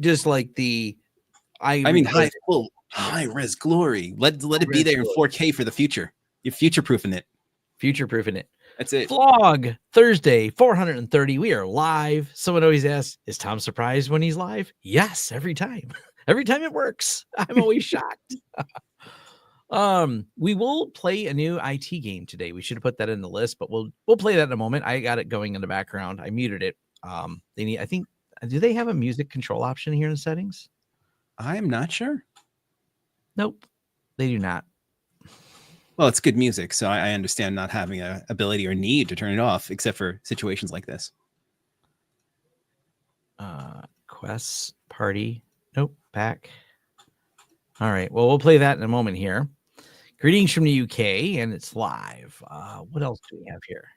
just like the, I mean, high res glory. Let it be there in 4K for the future. You're future-proofing it. Future-proofing it. That's it. Vlog Thursday 430. We are live. Someone always asks, is Tom surprised when he's live? Yes, every time. Every time it works. I'm always shocked. We will play a new IT game today. We should have put that in the list, but we'll play that in a moment. I got it going in the background. I muted it. They need, I think, do they have a music control option here in settings? I'm not sure. Nope, they do not. Well, it's good music, so I understand not having a ability or need to turn it off, except for situations like this. Quests, party. Nope, back. All right, well, we'll play that in a moment here. Greetings from the UK, and it's live. What else do we have here?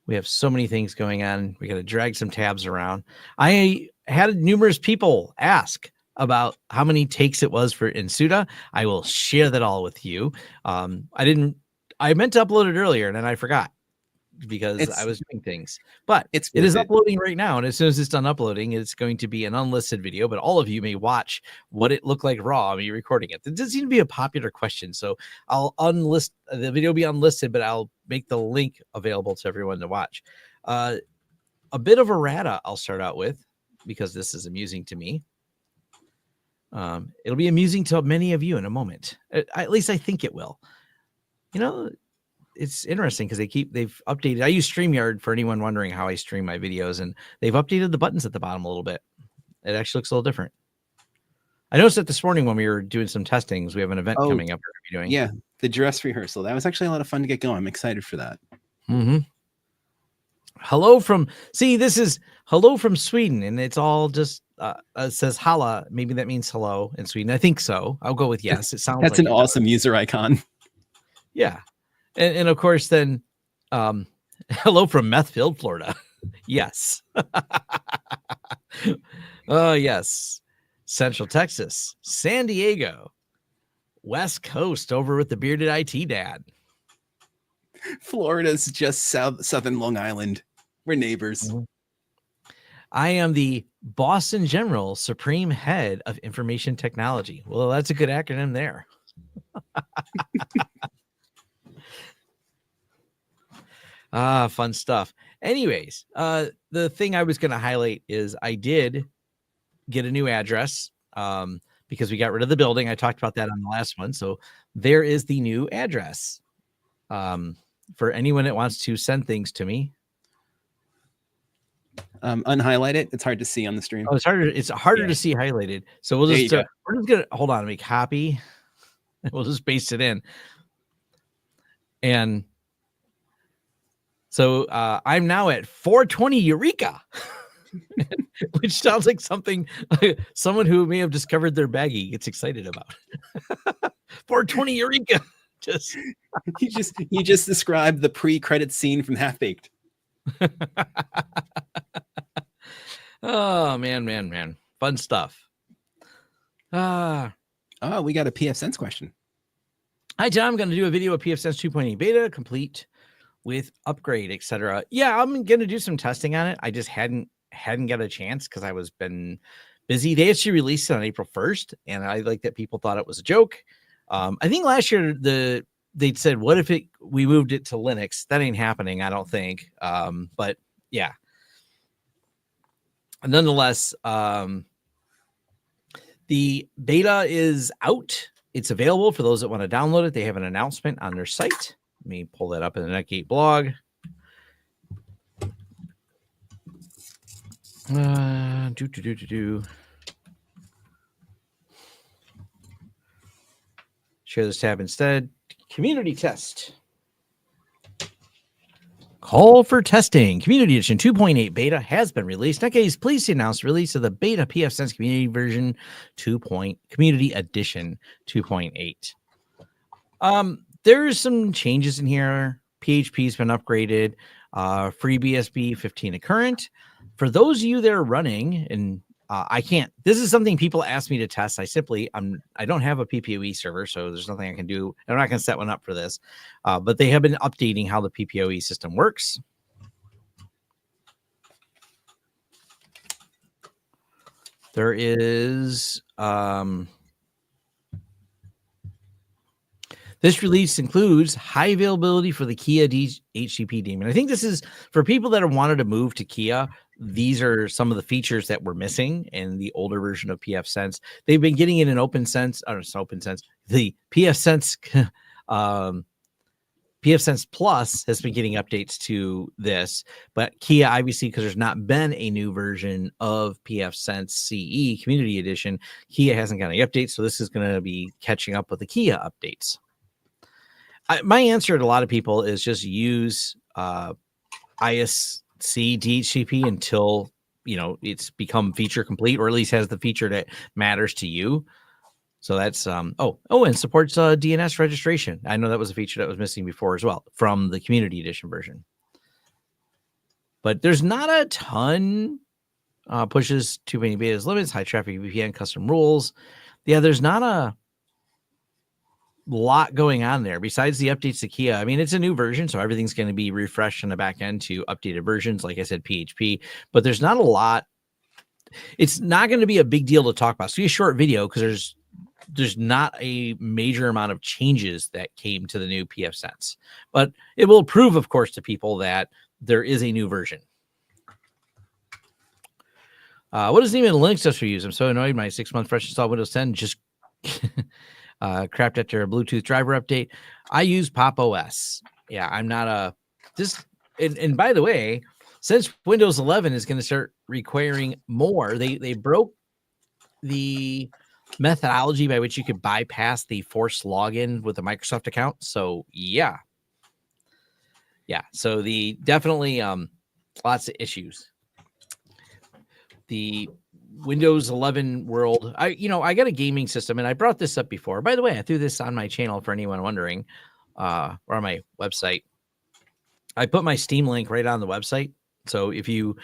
We have so many things going on. We got to drag some tabs around. I had numerous people ask about how many takes it was for NSUTA. I will share that all with you. I meant to upload it earlier and then I forgot because I was doing things, but it is uploading right now. And as soon as it's done uploading, it's going to be an unlisted video, but all of you may watch what it looked like raw, me recording it. It does seem to be a popular question. So I'll unlist the video, be unlisted, but I'll make the link available to everyone to watch. A bit of errata I'll start out with because this is amusing to me. It'll be amusing to many of you in a moment. At least I think it will. You know, it's interesting because they've updated. I use StreamYard for anyone wondering how I stream my videos, and they've updated the buttons at the bottom a little bit. It actually looks a little different. I noticed that this morning when we were doing some testings, we have an event coming up. We're doing. Yeah, the dress rehearsal. That was actually a lot of fun to get going. I'm excited for that. Mm-hmm. Hello from hello from Sweden, and it's all just it says "Halla." Maybe that means hello in Sweden. I think so. I'll go with yes. It sounds that's like an awesome user icon. Yeah, and of course then, hello from Methfield, Florida. Yes. Oh yes, Central Texas, San Diego, West Coast over with the bearded IT dad. Florida's just southern Long Island. We're neighbors. Mm-hmm. I am the Boston General Supreme Head of Information Technology. Well, that's a good acronym there. Fun stuff. Anyways, the thing I was going to highlight is I did get a new address because we got rid of the building. I talked about that on the last one. So there is the new address. For anyone that wants to send things to me. Unhighlight it. It's hard to see on the stream. Oh, it's harder to see highlighted. So we'll just we're just gonna hold on. Let me copy. We'll just paste it in. And so I'm now at 420 Eureka, which sounds like someone who may have discovered their baggie gets excited about. 420 Eureka. You just described the pre-credit scene from Half Baked. Oh man, fun stuff. We got a pfSense question. Hi John, I'm going to do a video of pfSense 2.8 beta complete with upgrade, etc. Yeah, I'm going to do some testing on it. I just hadn't got a chance because I was been busy. They actually released it on April 1st, and I like that people thought it was a joke. I think last year they'd said, what if we moved it to Linux? That ain't happening, I don't think. But yeah. Nonetheless, the beta is out. It's available for those that want to download it. They have an announcement on their site. Let me pull that up in the Netgate blog. Share this tab instead. Community test. Call for testing. Community Edition 2.8 beta has been released. Netgate is pleased to announce the release of the beta pfSense Community version Community Edition 2.8. There's some changes in here. PHP's been upgraded. FreeBSD 15 current. For those of you that are running, and I can't, this is something people ask me to test. I don't have a PPOE server, so there's nothing I can do. I'm not going to set one up for this, but they have been updating how the PPOE system works. There is this release includes high availability for the Kia HCP daemon. I think this is for people that have wanted to move to Kia. These are some of the features that were missing in the older version of pfSense. They've been getting it in OpenSense, or it's OpenSense. The pfSense pfSense Plus has been getting updates to this, but Kia, obviously, because there's not been a new version of pfSense CE Community Edition, Kia hasn't got any updates, so this is going to be catching up with the Kia updates. My answer to a lot of people is just use ISC DHCP until it's become feature complete, or at least has the feature that matters to you. So that's and supports DNS registration. I know that was a feature that was missing before as well from the Community Edition version. But there's not a ton pushes too many betas, limits, high traffic VPN, custom rules. Yeah, there's not a lot going on there besides the updates to Kia. I mean, it's a new version, so everything's going to be refreshed in the back end to updated versions, like I said, PHP, but there's not a lot. It's not going to be a big deal to talk about. So be a short video because there's not a major amount of changes that came to the new pfSense, but it will prove, of course, to people that there is a new version. What does even Linux does for use? I'm so annoyed. My 6-month fresh install Windows 10 just crapped after a Bluetooth driver update. I use Pop OS. Yeah, I'm not and by the way, since Windows 11 is going to start requiring more, they broke the methodology by which you could bypass the forced login with a Microsoft account. So yeah. So definitely lots of issues. The Windows 11 world. I got a gaming system, and I brought this up before. By the way, I threw this on my channel for anyone wondering, or on my website. I put my Steam link right on the website. So if you,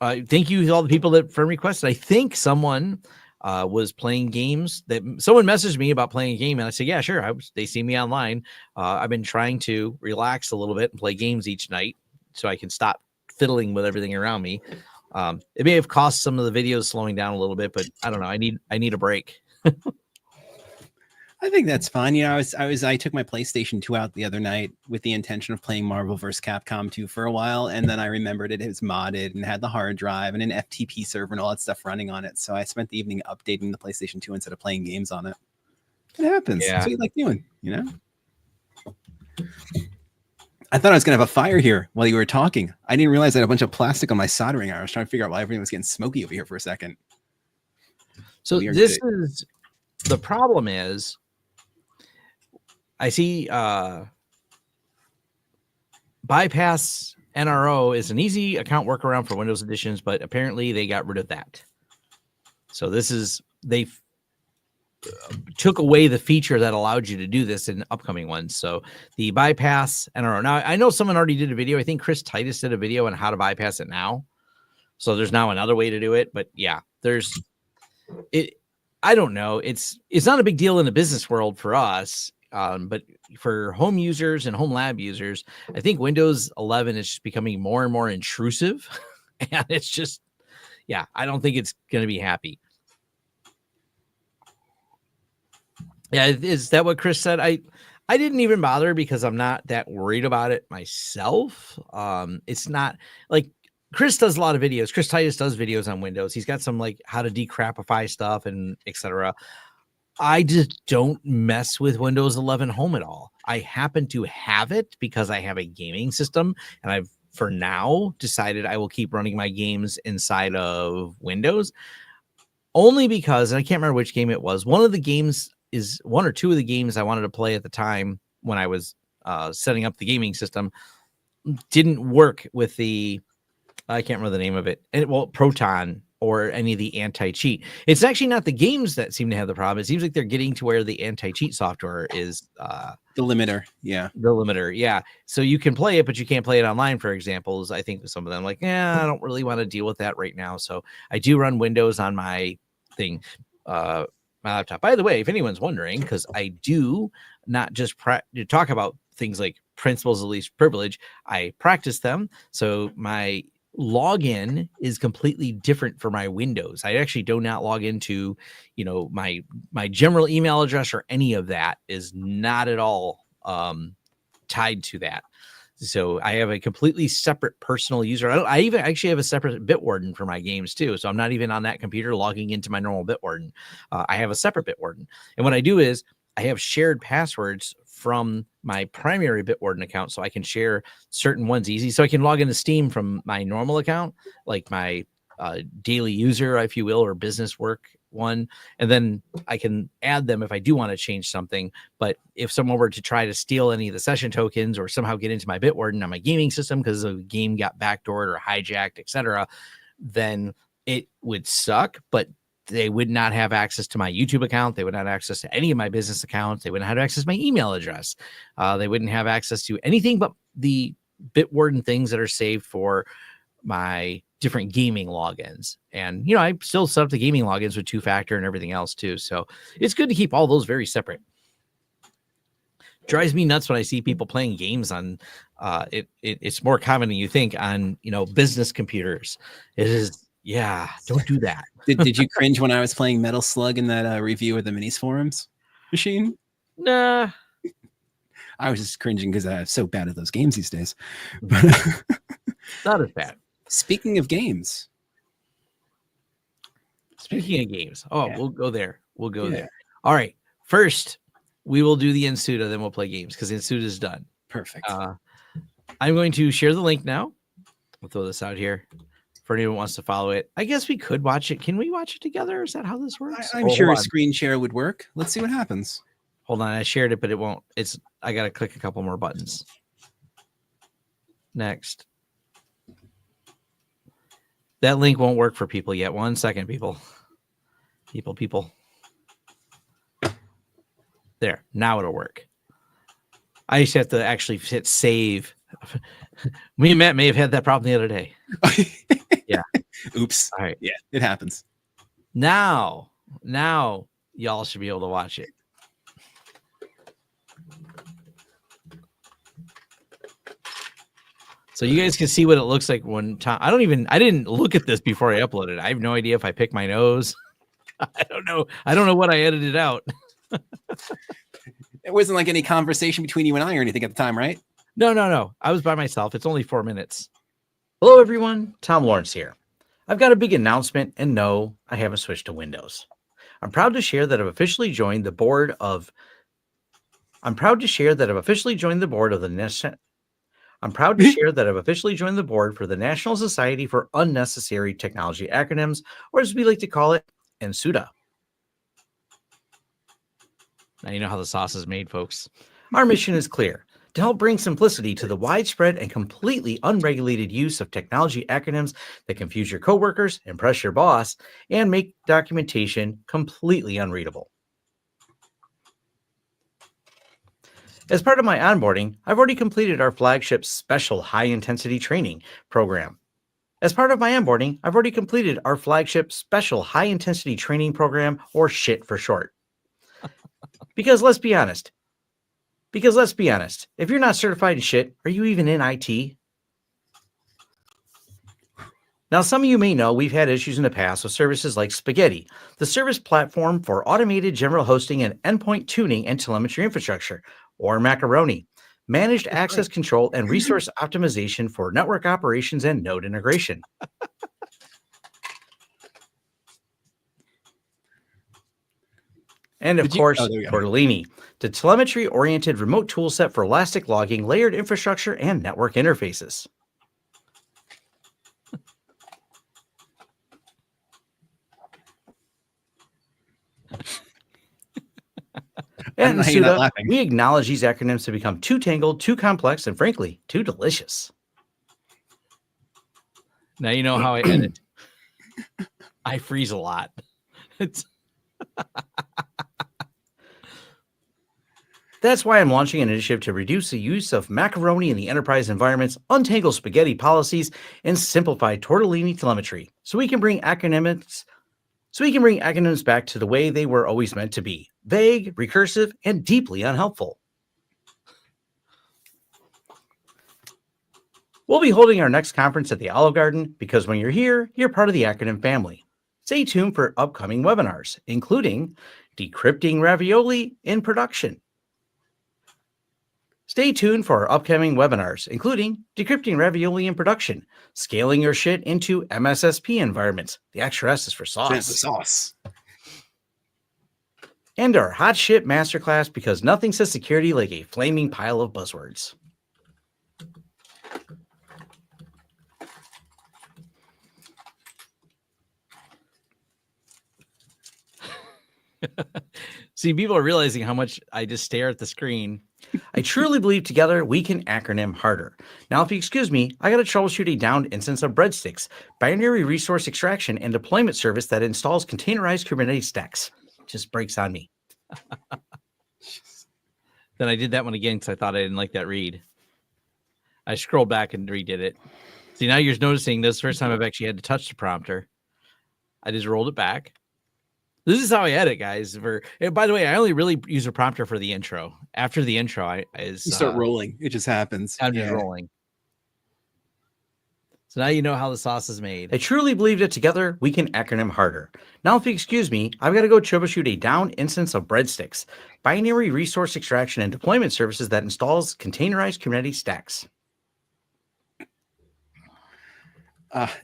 thank you to all the people that friend requested. I think someone was playing games. Someone messaged me about playing a game, and I said, yeah, sure. They see me online. I've been trying to relax a little bit and play games each night so I can stop fiddling with everything around me. It may have cost some of the videos slowing down a little bit, but I don't know. I need a break. I think that's fine. I took my PlayStation 2 out the other night with the intention of playing Marvel vs. Capcom 2 for a while, and then I remembered it was modded and had the hard drive and an FTP server and all that stuff running on it. So I spent the evening updating the PlayStation 2 instead of playing games on it. It happens. Yeah. That's what you like doing, I thought I was going to have a fire here while you were talking. I didn't realize I had a bunch of plastic on my soldering iron. I was trying to figure out why everything was getting smoky over here for a second. So this is the problem is I see bypass NRO is an easy account workaround for Windows editions, but apparently they got rid of that. So they took away the feature that allowed you to do this in upcoming ones. So the bypass NRO. Now, I know someone already did a video. I think Chris Titus did a video on how to bypass it now. So there's now another way to do it. But yeah, I don't know. It's not a big deal in the business world for us. But for home users and Homelab users, I think Windows 11 is just becoming more and more intrusive. And it's just, I don't think it's going to be happy. Yeah, is that what Chris said? I didn't even bother because I'm not that worried about it myself. It's not like Chris does a lot of videos. Chris Titus does videos on Windows. He's got some like how to decrapify stuff and etc. I just don't mess with Windows 11 Home at all. I happen to have it because I have a gaming system, and I've for now decided I will keep running my games inside of Windows. Only because, and I can't remember which game it was. One or two of the games I wanted to play at the time when I was setting up the gaming system didn't work with I can't remember the name of it. Proton or any of the anti-cheat. It's actually not the games that seem to have the problem. It seems like they're getting to where the anti-cheat software is the limiter. Yeah. The limiter. Yeah. So you can play it, but you can't play it online, for examples. I think some of them like, I don't really want to deal with that right now. So I do run Windows on my thing, my laptop. By the way, if anyone's wondering, because I do not just talk about things like principles of least privilege, I practice them. So my login is completely different for my Windows. I actually do not log into, my general email address or any of that is not at all tied to that. So I have a completely separate personal user. I even actually have a separate Bitwarden for my games too. So I'm not even on that computer logging into my normal Bitwarden. I have a separate Bitwarden. And what I do is I have shared passwords from my primary Bitwarden account, so I can share certain ones easy. So I can log into Steam from my normal account, like my daily user, if you will, or business work one, and then I can add them if I do want to change something. But if someone were to try to steal any of the session tokens or somehow get into my Bitwarden on my gaming system because the game got backdoored or hijacked, etc., then it would suck. But they would not have access to my YouTube account. They would not have access to any of my business accounts. They wouldn't have access to my email address. They wouldn't have access to anything but the Bitwarden things that are saved for my different gaming logins. And, I still set up the gaming logins with 2-factor and everything else too. So it's good to keep all those very separate. Drives me nuts when I see people playing games on it's more common than you think on, business computers. It is. Yeah, don't do that. Did you cringe when I was playing Metal Slug in that review of the Minis Forums machine? Nah. I was just cringing because I'm so bad at those games these days. Not as bad. Speaking of games. Oh, yeah. We'll go there. There. All right. First, we will do the NSUTA, then we'll play games because NSUTA is done. Perfect. I'm going to share the link now. We'll throw this out here for anyone who wants to follow it. I guess we could watch it. Can we watch it together? Is that how this works? I'm sure a screen share would work. Let's see what happens. Hold on. I shared it, but it won't. I got to click a couple more buttons. Next. That link won't work for people yet. 1 second, people. People. There. Now it'll work. I just have to actually hit save. Me and Matt may have had that problem the other day. Yeah. Oops. All right. Yeah, it happens. Now y'all should be able to watch it. So you guys can see what it looks like when Tom. I didn't look at this before I uploaded. I have no idea if I picked my nose. I don't know. I don't know what I edited out. It wasn't like any conversation between you and I or anything at the time, right? No. I was by myself. It's only 4 minutes. Hello, everyone. Tom Lawrence here. I've got a big announcement, and no, I haven't switched to Windows. I'm proud to share that I've officially joined the board of the National Society for Unnecessary Technology Acronyms, or as we like to call it, NSUTA. Now you know how the sauce is made, folks. Our mission is clear: to help bring simplicity to the widespread and completely unregulated use of technology acronyms that confuse your coworkers, impress your boss, and make documentation completely unreadable. As part of my onboarding, I've already completed our flagship special high-intensity training program. Or SHIT for short. Because let's be honest, if you're not certified in SHIT, are you even in IT? Now, some of you may know we've had issues in the past with services like Spaghetti, the service platform for automated general hosting and endpoint tuning and telemetry infrastructure, or Macaroni, managed access control and resource optimization for network operations and node integration. And of course, Tortellini, the telemetry-oriented remote toolset for elastic logging, layered infrastructure, and network interfaces. At NSUTA, we acknowledge these acronyms have become too tangled, too complex, and frankly, too delicious. Now you know how I edit. I freeze a lot. That's why I'm launching an initiative to reduce the use of macaroni in the enterprise environments, untangle spaghetti policies, and simplify tortellini telemetry, so we can bring acronyms back to the way they were always meant to be: vague, recursive, and deeply unhelpful. We'll be holding our next conference at the Olive Garden because when you're here, you're part of the acronym family. Stay tuned for upcoming webinars, including Decrypting Ravioli in Production. Stay tuned for our upcoming webinars, including Decrypting Ravioli in Production, Scaling Your Shit into MSSP Environments. The extra S is for sauce. The sauce. And our Hot Shit Masterclass because nothing says security like a flaming pile of buzzwords. See, people are realizing how much I just stare at the screen. I truly believe together we can acronym harder. Now, if you excuse me, I got to troubleshoot a downed instance of Breadsticks, binary resource extraction and deployment service that installs containerized Kubernetes stacks. Just breaks on me. Then I did that one again because I thought I didn't like that read. I scrolled back and redid it. See, now you're noticing this first time I've actually had to touch the prompter. I just rolled it back. This is how I edit, guys. And by the way, I only really use a prompter for the intro. After the intro, you start rolling. It just happens. I'm just rolling. So now you know how the sauce is made. I truly believe that together we can acronym harder. Now, if you excuse me, I've got to go troubleshoot a down instance of Breadsticks, binary resource extraction and deployment services that installs containerized Kubernetes stacks.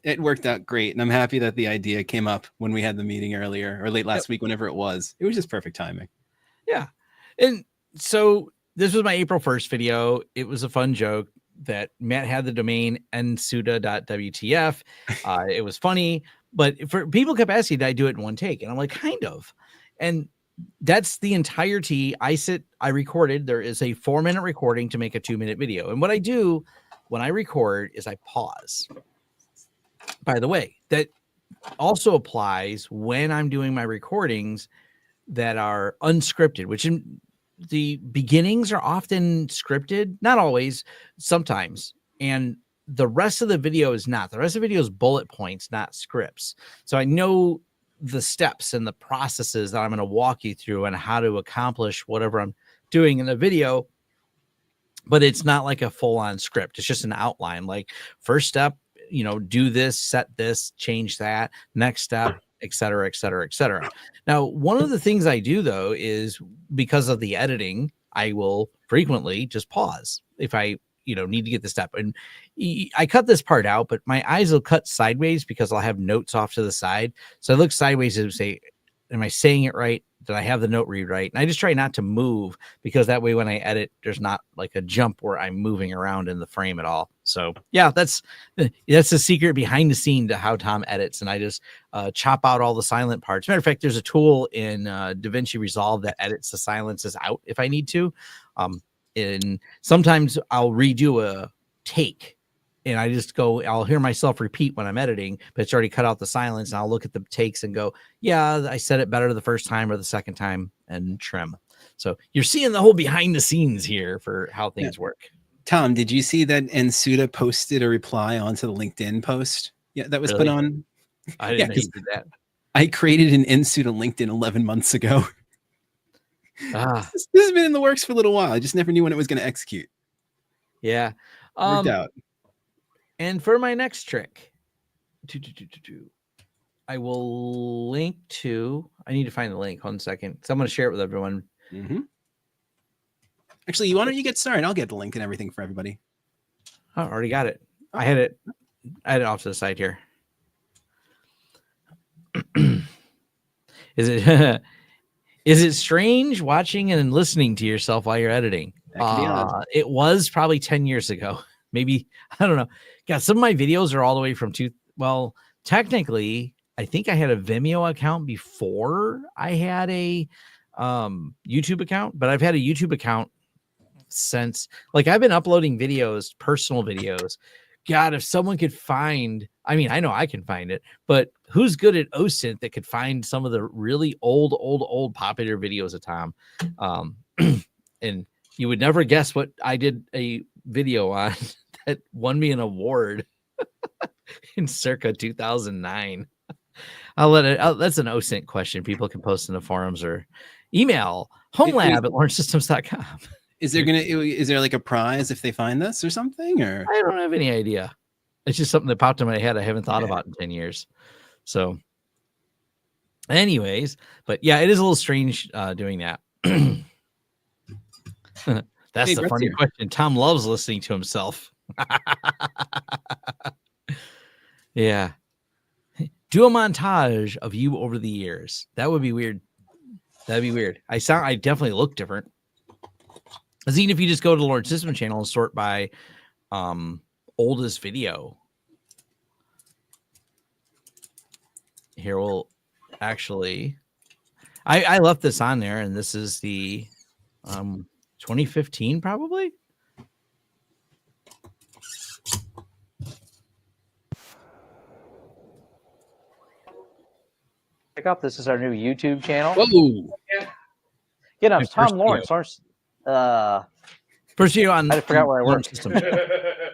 It worked out great, and I'm happy that the idea came up when we had the meeting earlier or late last week, whenever it was. It was just perfect timing. Yeah. And so this was my April 1st video. It was a fun joke that Matt had the domain NSUTA.wtf. It was funny, but people kept asking, did I do it in one take? And I'm like, kind of. And that's the entirety. I recorded. There is a 4-minute recording to make a 2-minute video. And what I do when I record is I pause. By the way, that also applies when I'm doing my recordings that are unscripted, which in the beginnings are often scripted, not always, sometimes. And the rest of the video is not. The rest of the video is bullet points, not scripts. So I know the steps and the processes that I'm going to walk you through and how to accomplish whatever I'm doing in the video. But it's not like a full-on script. It's just an outline. Like, first step, do this, set this, change that, next step, et cetera, et cetera, et cetera. Now, one of the things I do, though, is because of the editing, I will frequently just pause if I, need to get the step. And I cut this part out, but my eyes will cut sideways because I'll have notes off to the side. So I look sideways and say, am I saying it right? Did I have the note read right? And I just try not to move because that way when I edit, there's not like a jump where I'm moving around in the frame at all. So yeah, that's the secret behind the scene to how Tom edits. And I just chop out all the silent parts. Matter of fact, there's a tool in DaVinci Resolve that edits the silences out if I need to. And sometimes I'll redo a take. And I just I'll hear myself repeat when I'm editing, but it's already cut out the silence. And I'll look at the takes and go, yeah, I said it better the first time or the second time, and trim. So you're seeing the whole behind the scenes here for how things work. Tom, did you see that NSUTA posted a reply onto the LinkedIn post? Yeah, that was put on. I didn't know you did that. I created an NSUTA LinkedIn 11 months ago. This has been in the works for a little while. I just never knew when it was going to execute. Yeah. Worked out. And for my next trick, I will link to, I need to find the link. 1 second. So I'm going to share it with everyone. Mm-hmm. Actually, why don't you get started? I'll get the link and everything for everybody. Oh, I already got it. I had it off to the side here. Is it strange watching and listening to yourself while you're editing? It was probably 10 years ago. Maybe, I don't know. God, some of my videos are all the way from technically, I think I had a Vimeo account before I had a YouTube account, but I've had a YouTube account since. Like, I've been uploading videos, personal videos. God, if someone could find, I mean, I know I can find it, but who's good at OSINT that could find some of the really old popular videos of Tom? And you would never guess what I did a video on that won me an award in circa 2009. That's an OSINT question. People can post in the forums or email homelab at launchsystems.com. Is there like a prize if they find this or something? Or I don't have any idea. It's just something that popped in my head I haven't thought about in 10 years. So anyways, but yeah, it is a little strange doing that. That's the funny question. Tom loves listening to himself. Yeah. Do a montage of you over the years. That would be weird. That'd be weird. I definitely look different. Because even if you just go to the Lord System channel and sort by oldest video. Here we'll actually I left this on there, and this is the 2015 probably. Pick up. This is our new YouTube channel. Whoa. Get up, Tom Lawrence. First video on. I forgot where I worked. This is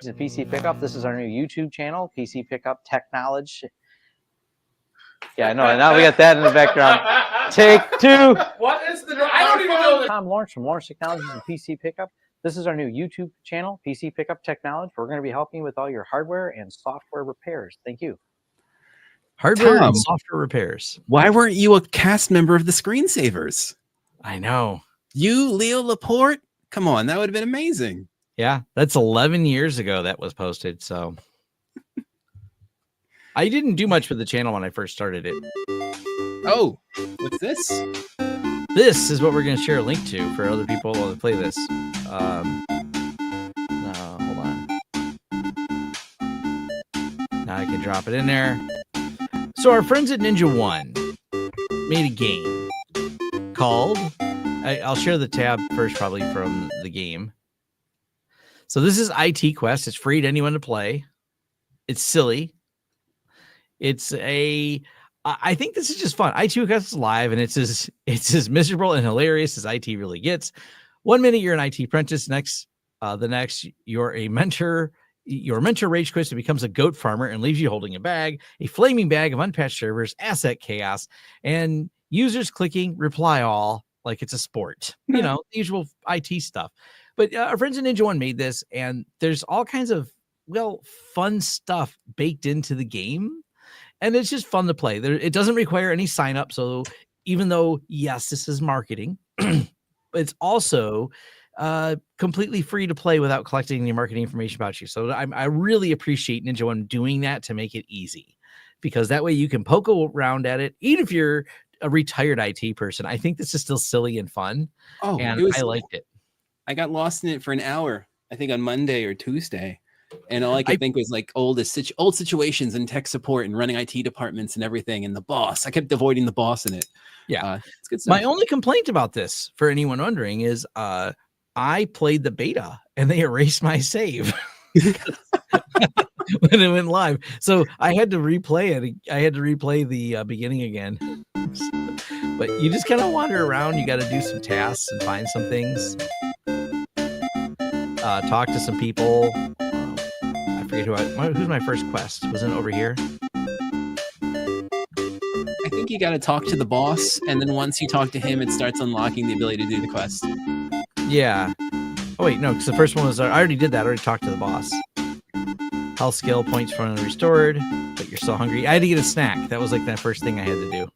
a PC Pickup. This is our new YouTube channel. PC Pickup Tech Knowledge. Yeah, I know. And now we got that in the background. Take two. What is the? I don't even know. Tom Lawrence from Lawrence Technologies and PC Pickup. This is our new YouTube channel, PC Pickup Technology. We're going to be helping you with all your hardware and software repairs. Thank you. Hardware and software repairs. Why weren't you a cast member of the Screensavers? I know. You, Leo Laporte? Come on, that would have been amazing. Yeah, that's 11 years ago that was posted. So I didn't do much with the channel when I first started it. Oh, what's this? This is what we're going to share a link to for other people while they play this. No, hold on. Now I can drop it in there. So our friends at Ninja One made a game called, I'll share the tab first probably from the game. So this is IT Quest. It's free to anyone to play. It's silly. I think this is just fun. IT Quest is live, and it's as miserable and hilarious as IT really gets. 1 minute you're an IT apprentice. The next you're a mentor. Your mentor rage quits and becomes a goat farmer and leaves you holding a flaming bag of unpatched servers, asset chaos, and users clicking reply all like it's a sport. You know, the usual IT stuff. But our friends at Ninja One made this, and there's all kinds of fun stuff baked into the game. And it's just fun to play. It doesn't require any sign up. So even though, yes, this is marketing, it's also completely free to play without collecting any marketing information about you. So I really appreciate Ninja One doing that to make it easy, because that way you can poke around at it. Even if you're a retired IT person, I think this is still silly and fun. Oh, and I liked it. I got lost in it for an hour, I think on Monday or Tuesday. And all I could think was like old situations in tech support and running IT departments and everything. And the boss, I kept avoiding the boss in it. Yeah. It's good stuff. My only complaint about this, for anyone wondering, is I played the beta and they erased my save when it went live. So I had to replay it. I had to replay the beginning again. But you just kind of wander around. You got to do some tasks and find some things. Talk to some people. I forget who's my first quest. Wasn't it over here? I think you got to talk to the boss, and then once you talk to him, it starts unlocking the ability to do the quest. Yeah. Oh wait, no, because the first one was I already did that. I already talked to the boss. Health skill points from restored, but you're still hungry. I had to get a snack. That was like that first thing I had to do.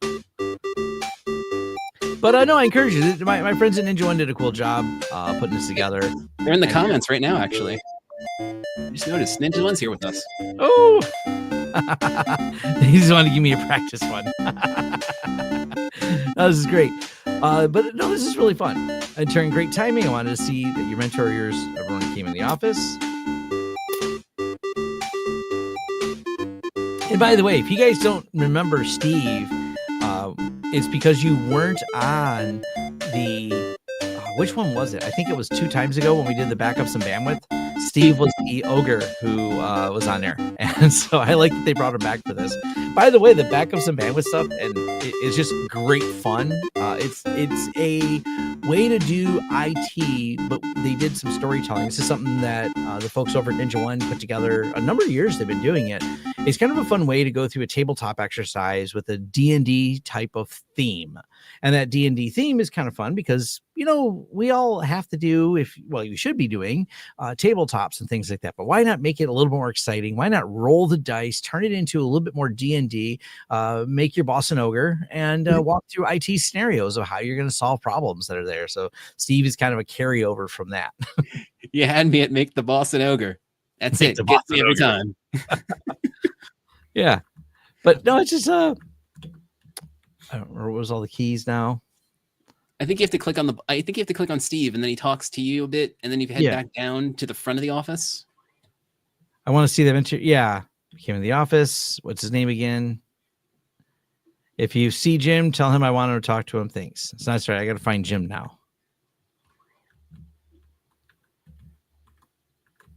But I know I encourage you. My friends at Ninja One did a cool job putting this together. They're in the comments right now, actually. I just noticed Ninja One's here with us. Oh, he just wanted to give me a practice one. This is great. But no, this is really fun. And during great timing, I wanted to see that your mentor, everyone came in the office. And by the way, if you guys don't remember Steve, it's because you weren't on the, which one was it? I think it was 2 times ago when we did the backups and bandwidth. Steve was the ogre who was on there. And so I like that they brought him back for this. By the way, the backups and bandwidth stuff, and it's just great fun. It's a way to do IT, but they did some storytelling. This is something that the folks over at Ninja One put together a number of years. They've been doing it. It's kind of a fun way to go through a tabletop exercise with a D&D type of theme. And that D&D theme is kind of fun because, we all have to do, you should be doing tabletops and things like that. But why not make it a little more exciting? Why not roll the dice, turn it into a little bit more D&D, make your boss an ogre, and walk through IT scenarios of how you're going to solve problems that are there. So Steve is kind of a carryover from that. You had me at make the boss an ogre. That's Make it. the Gets boss me an every ogre. time. Yeah. But no, it's just I don't remember what was all the keys now. I think you have to click on Steve, and then he talks to you a bit, and then you head back down to the front of the office. I want to see them yeah. Came in the office. What's his name again? If you see Jim, tell him I want to talk to him. Thanks. It's not sorry. I got to find Jim now.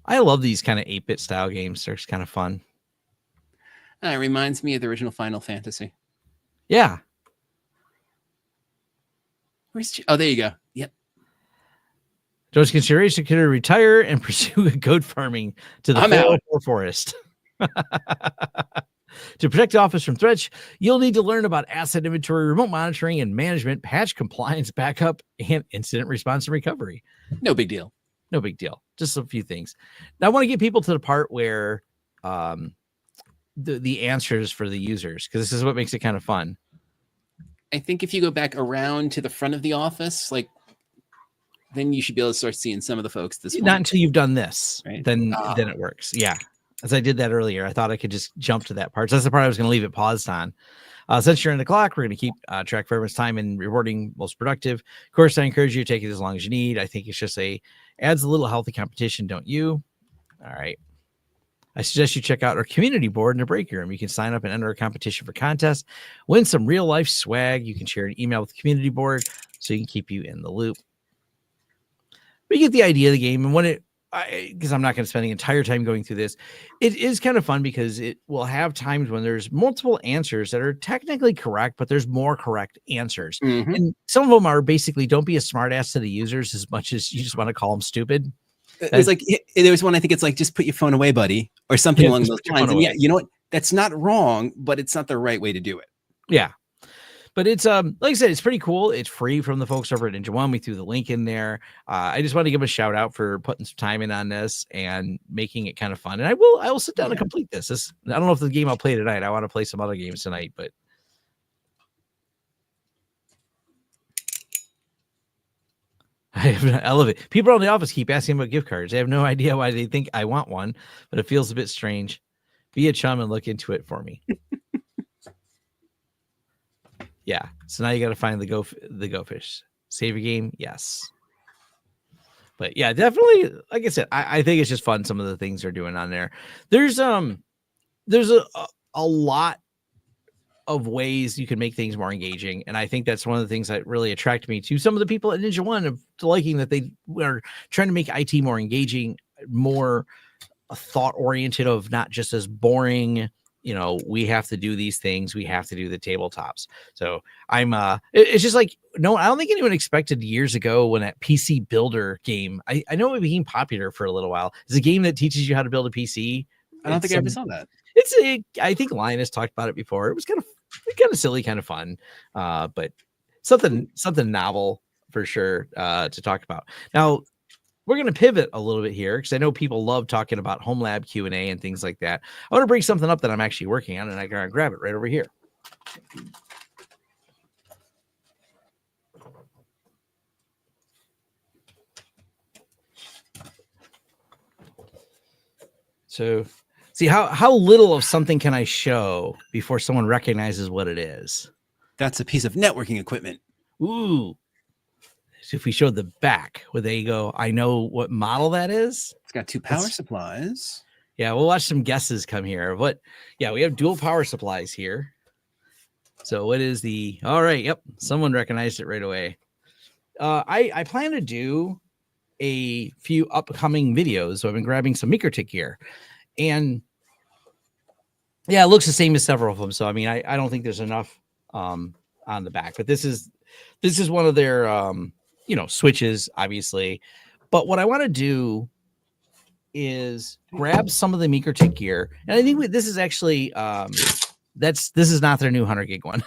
I love these kind of 8-bit style games. They're just kind of fun. It reminds me of the original Final Fantasy. Yeah. Oh, there you go. Yep. Joe's consideration could retire and pursue goat farming to the 404 forest. To protect the office from threats, you'll need to learn about asset inventory, remote monitoring and management, patch compliance, backup, and incident response and recovery. No big deal. No big deal. Just a few things. Now, I want to get people to the part where the answers for the users, because this is what makes it kind of fun. I think if you go back around to the front of the office, then you should be able to start seeing some of the folks this Not morning. until you've done this, right? then it works. Yeah. As I did that earlier, I thought I could just jump to that part. So that's the part I was going to leave it paused on. Since you're in the clock, we're going to keep track for everyone's time and rewarding most productive. Of course, I encourage you to take it as long as you need. I think it's just adds a little healthy competition, don't you? All right. I suggest you check out our community board in the break room. You can sign up and enter a competition for contests, win some real life swag. You can share an email with the community board so you can keep you in the loop. But you get the idea of the game. And because I'm not going to spend the entire time going through this, it is kind of fun because it will have times when there's multiple answers that are technically correct, but there's more correct answers. Mm-hmm. And some of them are basically don't be a smartass to the users as much as you just want to call them stupid. It's there was one, I think it's just put your phone away, buddy, or something along those lines. And you know what? That's not wrong, but it's not the right way to do it. Yeah. But it's like I said, it's pretty cool. It's free from the folks over at Ninja One. We threw the link in there. I just want to give a shout out for putting some time in on this and making it kind of fun. And I will sit down and complete this. I don't know if the game I'll play tonight. I want to play some other games tonight, but I love it. People in the office keep asking about gift cards. They have no idea why they think I want one, but it feels a bit strange. Be a chum and look into it for me. Yeah. So now you got to find the go fish. Save your game. Yes. But yeah, definitely. Like I said, I think it's just fun. Some of the things they're doing on there. There's a lot of ways you can make things more engaging. And I think that's one of the things that really attracted me to some of the people at Ninja One of liking that they were trying to make IT more engaging, more thought oriented, of not just as boring. We have to do these things. We have to do the tabletops. So it's just no, I don't think anyone expected years ago when that PC builder game, I know it became popular for a little while. It's a game that teaches you how to build a PC. I don't think I ever saw that. I think Linus talked about it before. It was kind of silly, kind of fun, but something novel for sure to talk about. Now, we're going to pivot a little bit here because I know people love talking about Homelab Q&A and things like that. I want to bring something up that I'm actually working on, and I gotta grab it right over here. So, see how little of something can I show before someone recognizes what it is? That's a piece of networking equipment. Ooh. So if we showed the back, would they go, I know what model that is? It's got 2 power supplies. Yeah, we'll watch some guesses come here. We have dual power supplies here. So what is all right, yep, someone recognized it right away. I plan to do a few upcoming videos. So I've been grabbing some MikroTik gear. And yeah, it looks the same as several of them. So, I don't think there's enough on the back. But this is one of their switches, obviously. But what I want to do is grab some of the MikroTik gear, and I think this is actually this is not their new 100 gig one.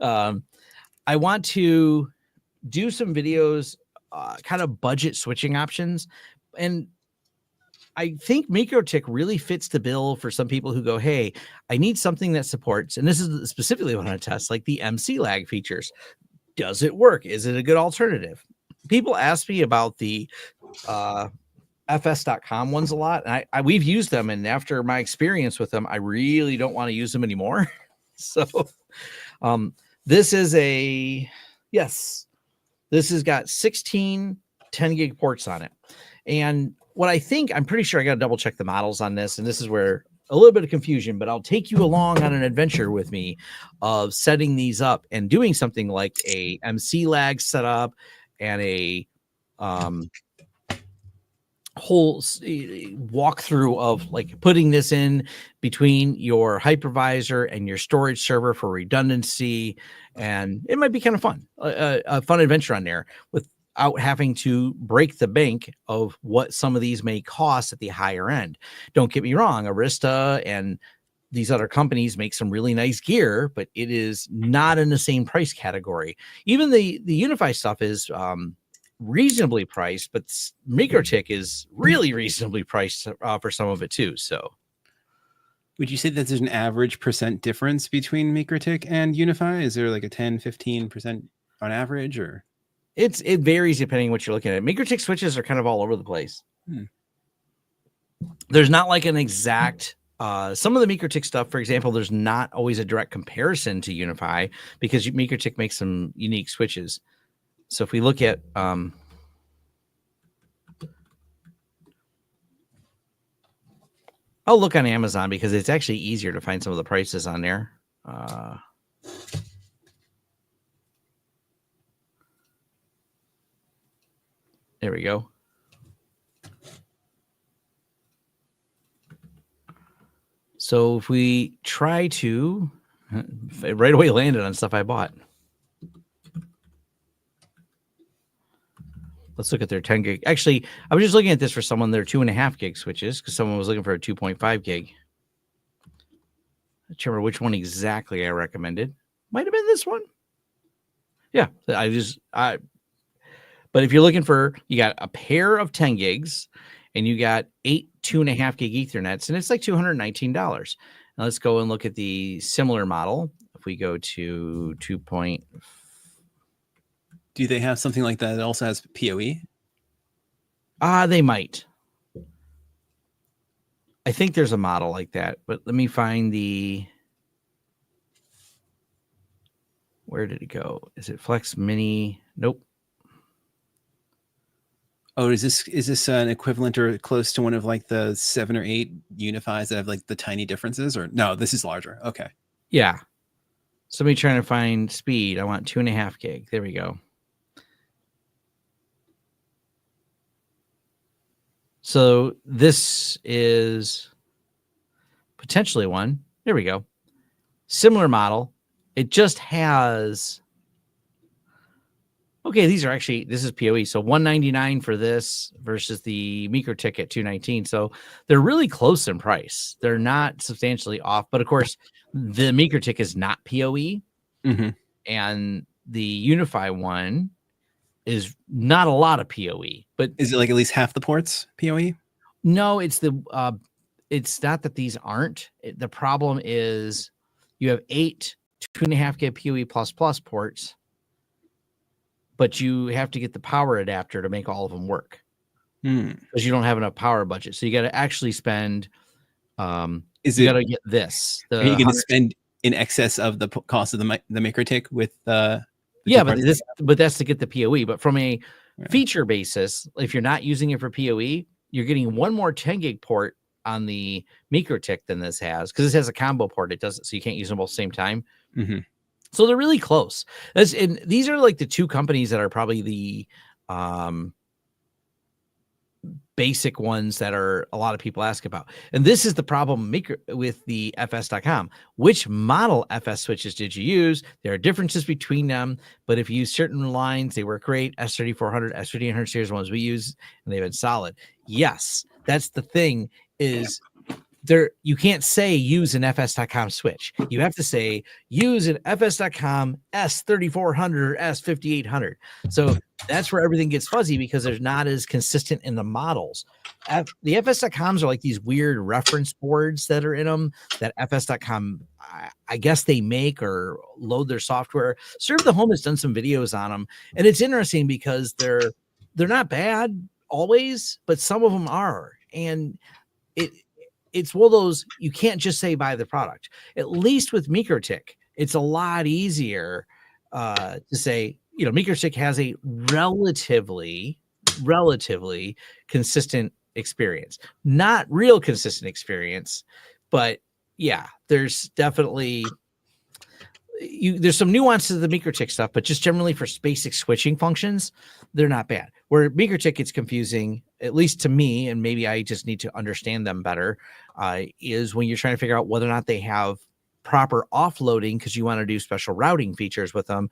I want to do some videos, kind of budget switching options, and I think MikroTik really fits the bill for some people who go, hey, I need something that supports, and this is specifically what I want to test, like the MC lag features. Does it work? Is it a good alternative? People ask me about the fs.com ones a lot, and we've used them, and after my experience with them, I really don't want to use them anymore. So this is this has got 16 10 gig ports on it. And what I'm pretty sure I got to double check the models on this, and this is where a little bit of confusion, but I'll take you along on an adventure with me of setting these up and doing something like a MC lag setup and a whole walkthrough of like putting this in between your hypervisor and your storage server for redundancy. And it might be kind of fun, a fun adventure on there without having to break the bank of what some of these may cost at the higher end. Don't get me wrong, Arista and these other companies make some really nice gear, but it is not in the same price category. Even the UniFi stuff is reasonably priced, but MikroTik is really reasonably priced for some of it too. So would you say that there's an average percent difference between MikroTik and UniFi? Is there like a 10-15% on average, or it varies depending on what you're looking at? MikroTik switches are kind of all over the place. There's not like an exact some of the MikroTik stuff, for example, there's not always a direct comparison to UniFi because MikroTik makes some unique switches. So if we look at I'll look on Amazon because it's actually easier to find some of the prices on there. There we go. So if we try to right away landed on stuff I bought. Let's look at their 10 gig. Actually, I was just looking at this for someone, their 2.5 gig switches, because someone was looking for a 2.5 gig. I don't remember which one exactly I recommended. Might have been this one. Yeah, but if you're looking for, you got a pair of 10 gigs and you got 8 2.5 gig Ethernets, and it's like $219. Now let's go and look at the similar model. If we go to 2. do they have something like that that also has PoE? They might. I think there's a model like that, but let me find where did it go? Is it Flex Mini? Nope. Oh, is this an equivalent or close to one of like the 7 or 8 UniFis that have like the tiny differences? Or no, this is larger. Okay. Yeah. Somebody trying to find speed. I want 2.5 gig. There we go. So this is potentially one. There we go. Similar model. It just has. Okay, this is PoE. So $199 for this versus the MikroTik at $219. So they're really close in price. They're not substantially off. But of course, the MikroTik is not PoE. Mm-hmm. And the UniFi one is not a lot of PoE. But is it like at least half the ports PoE? No, it's not that these aren't. The problem is you have 8 2.5 gig PoE plus ports, but you have to get the power adapter to make all of them work because you don't have enough power budget. So you got to actually spend. Got to get this? Are you going to spend in excess of the cost of the MikroTik with yeah, but that's to get the PoE. But from a feature basis, if you're not using it for PoE, you're getting one more 10 gig port on the MikroTik than this has, because this has a combo port. It doesn't, so you can't use them both at the same time. Mm-hmm. So they're really close. And these are like the two companies that are probably the basic ones that are a lot of people ask about. And this is the problem with the fs.com. Which model FS switches did you use? There are differences between them, but if you use certain lines, they work great. S3400, S3800 series ones we use, and they've been solid. Yes, that's the thing is there. You can't say use an fs.com switch. You have to say use an fs.com S3400 or S5800. So that's where everything gets fuzzy because they're not as consistent in the models. The fs.coms are like these weird reference boards that are in them that fs.com, I guess they make or load their software. Serve the Home has done some videos on them, and it's interesting because they're not bad always, but some of them are, and it's one of those you can't just say buy the product. At least with MikroTik, it's a lot easier to say, MikroTik has a relatively consistent experience. Not real consistent experience, but yeah, there's definitely there's some nuances of the MikroTik stuff, but just generally for basic switching functions, they're not bad. Where MikroTik gets confusing, at least to me, and maybe I just need to understand them better, is when you're trying to figure out whether or not they have proper offloading because you want to do special routing features with them.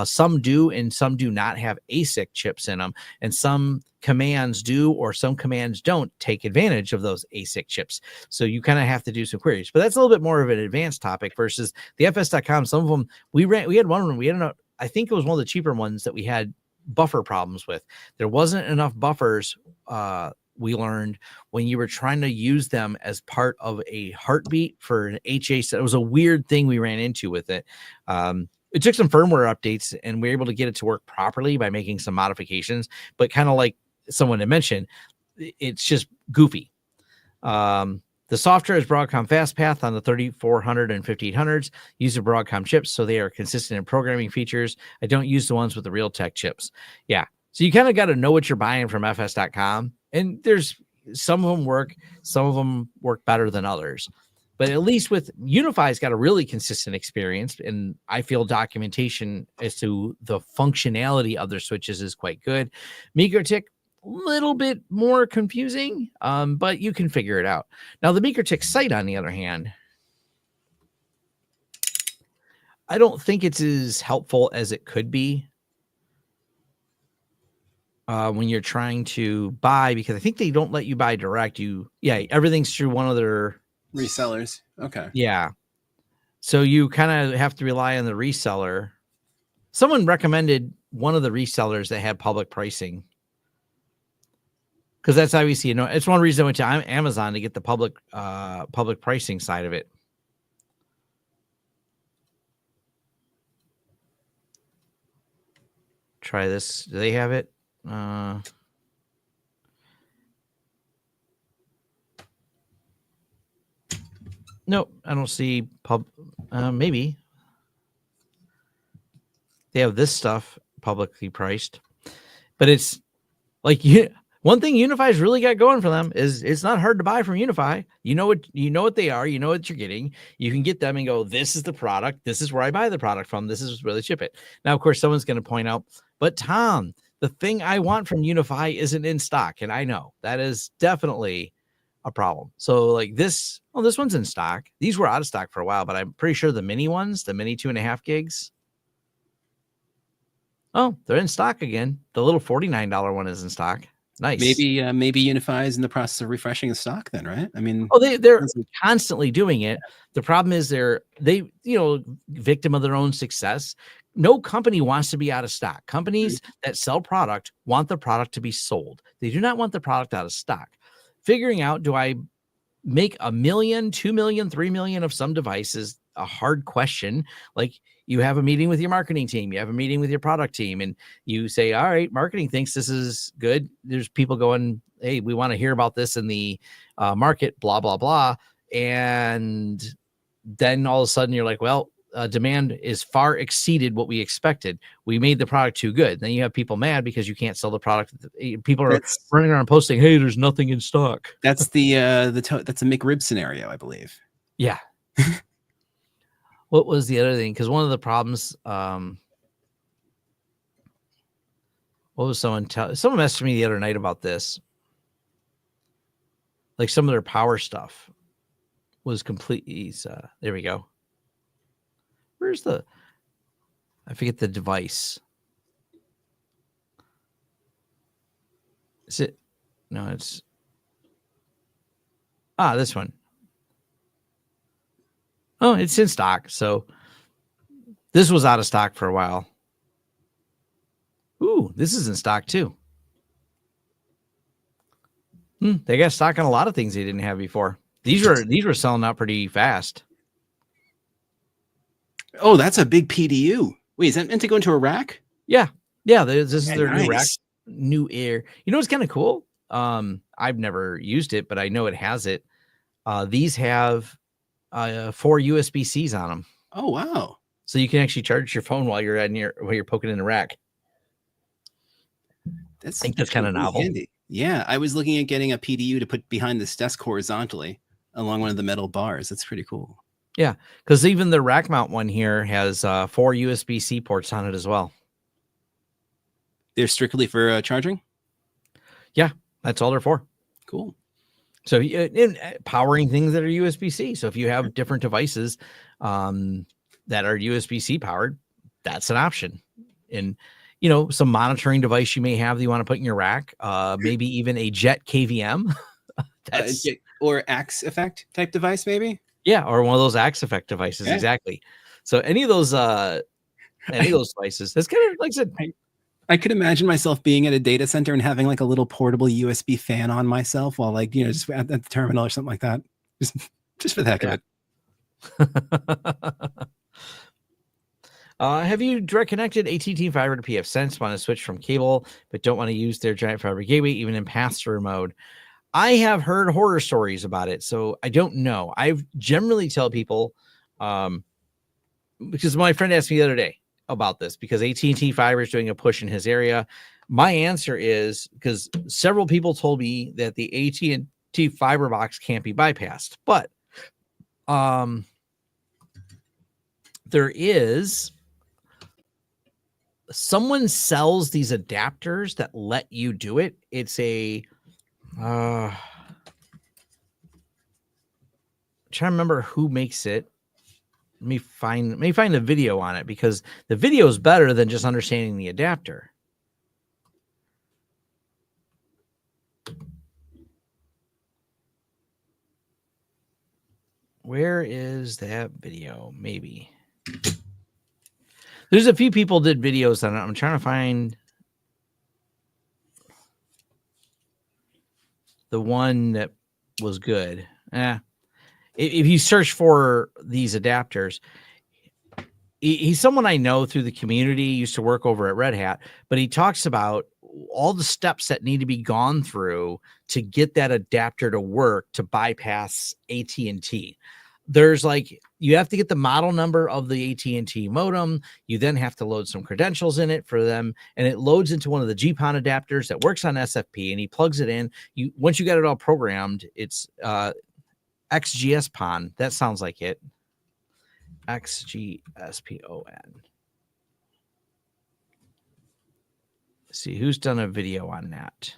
Some do, and some do not have ASIC chips in them, and some commands do, or some commands don't take advantage of those ASIC chips. So you kind of have to do some queries, but that's a little bit more of an advanced topic versus the fs.com. Some of them we had one, I think it was one of the cheaper ones that we had buffer problems with. There wasn't enough buffers. We learned when you were trying to use them as part of a heartbeat for an HA set. It was a weird thing we ran into with it. It took some firmware updates and we were able to get it to work properly by making some modifications, but kind of like someone had mentioned, it's just goofy. The software is Broadcom FastPath on the 3400 and 5800s. Use the Broadcom chips, so they are consistent in programming features. I don't use the ones with the Realtek chips. Yeah. So you kind of got to know what you're buying from fs.com. And there's some of them work better than others. But at least with UniFi's got a really consistent experience, and I feel documentation as to the functionality of their switches is quite good. MikroTik, a little bit more confusing, but you can figure it out. Now, the MikroTik site, on the other hand, I don't think it's as helpful as it could be when you're trying to buy, because I think they don't let you buy direct. Everything's through one of their resellers. Okay. Yeah. So you kind of have to rely on the reseller. Someone recommended one of the resellers that had public pricing, because that's obviously, it's one reason I went to Amazon to get the public pricing side of it. Try this. Do they have it? Nope, I don't see maybe they have this stuff publicly priced, but it's like one thing UniFi's really got going for them is it's not hard to buy from UniFi. You know what they are, you know what you're getting. You can get them and go, this is the product, this is where I buy the product from, this is where they ship it. Now, of course, someone's going to point out, but Tom, the thing I want from UniFi isn't in stock, and I know that is definitely a problem. So like this one's in stock. These were out of stock for a while, but I'm pretty sure the mini ones, the mini 2.5 gigs. Oh, they're in stock again. The little $49 one is in stock. Nice. Maybe UniFi is in the process of refreshing the stock then, right? I mean, they're constantly doing it. The problem is they're victim of their own success. No company wants to be out of stock. Companies that sell product want the product to be sold. They do not want the product out of stock. Figuring out, do I make 1 million, 2 million, 3 million of some devices? A hard question. Like, you have a meeting with your marketing team, you have a meeting with your product team, and you say, all right, marketing thinks this is good. There's people going, hey, we want to hear about this in the market, blah, blah, blah. And then all of a sudden you're like, well, demand is far exceeded what we expected. We made the product too good. Then you have people mad because you can't sell the product. People are running around posting, hey, there's nothing in stock. That's that's a McRib scenario, I believe. Yeah. What was the other thing? Because one of the problems, what was someone messaged me the other night about this. like some of their power stuff was completely. There we go. Where's the? I forget the device. Is it? No, it's. This one. Oh, it's in stock. So this was out of stock for a while. Ooh, this is in stock too. They got stock on a lot of things they didn't have before. These were selling out pretty fast. Oh, that's a big PDU. Wait, is that meant to go into a rack? Yeah. This is their new rack, new air. You know what's kind of cool? I've never used it, but I know it has it. These have 4 USB-Cs on them. Oh wow! So you can actually charge your phone while you're poking in the rack. I think that's kind of novel. Handy. Yeah, I was looking at getting a PDU to put behind this desk horizontally along one of the metal bars. That's pretty cool. Yeah, because even the rack mount one here has 4 USB-C ports on it as well. They're strictly for charging? Yeah, that's all they're for. Cool. So in powering things that are USB-C. So if you have different devices that are USB-C powered, that's an option. And, some monitoring device you may have that you want to put in your rack, maybe even a Jet KVM. Or Axe Effect type device, maybe? Yeah, or one of those Axe Effect devices, exactly. So any of those devices, that's kind of like I said. I could imagine myself being at a data center and having like a little portable USB fan on myself while just at the terminal or something like that. Just for the heck of it. Have you direct connected AT&T fiber to pfSense? Want to switch from cable, but don't want to use their giant fiber gateway, even in pass-through mode? I have heard horror stories about it, so I don't know. I generally tell people, because my friend asked me the other day about this, because AT&T fiber is doing a push in his area. My answer is, because several people told me that the AT&T fiber box can't be bypassed, but there is someone sells these adapters that let you do it. It's a trying to remember who makes it. Let me find the video on it, because the video is better than just understanding the adapter. Where is that video? Maybe there's a few people did videos on it. I'm trying to find the one that was good. If you search for these adapters, he's someone I know through the community, used to work over at Red Hat, but he talks about all the steps that need to be gone through to get that adapter to work to bypass AT&T. There's you have to get the model number of the AT&T modem. You then have to load some credentials in it for them, and it loads into one of the GPON adapters that works on SFP, and he plugs it in. Once you got it all programmed, it's XGS-PON. That sounds like it. XGSPON. Let's see who's done a video on that.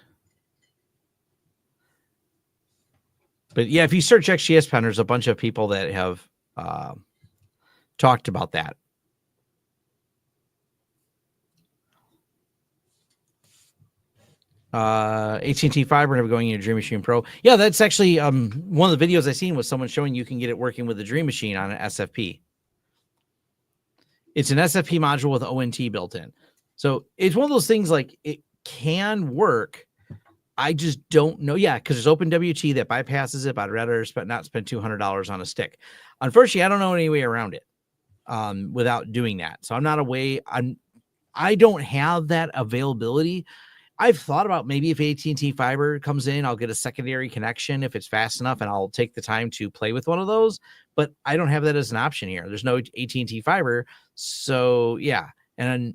But yeah, if you search XGS-PON, there's a bunch of people that have talked about that. AT&T fiber never going into Dream Machine Pro. Yeah, that's actually one of the videos I seen was someone showing you can get it working with the Dream Machine on an SFP. It's an SFP module with ONT built in. So it's one of those things it can work. I just don't know. Yeah, because there's OpenWT that bypasses it, but I'd rather not spend $200 on a stick. Unfortunately, I don't know any way around it without doing that. So I'm not a way. I don't have that availability. I've thought about maybe if AT&T fiber comes in, I'll get a secondary connection if it's fast enough, and I'll take the time to play with one of those. But I don't have that as an option here. There's no AT&T fiber. So yeah. And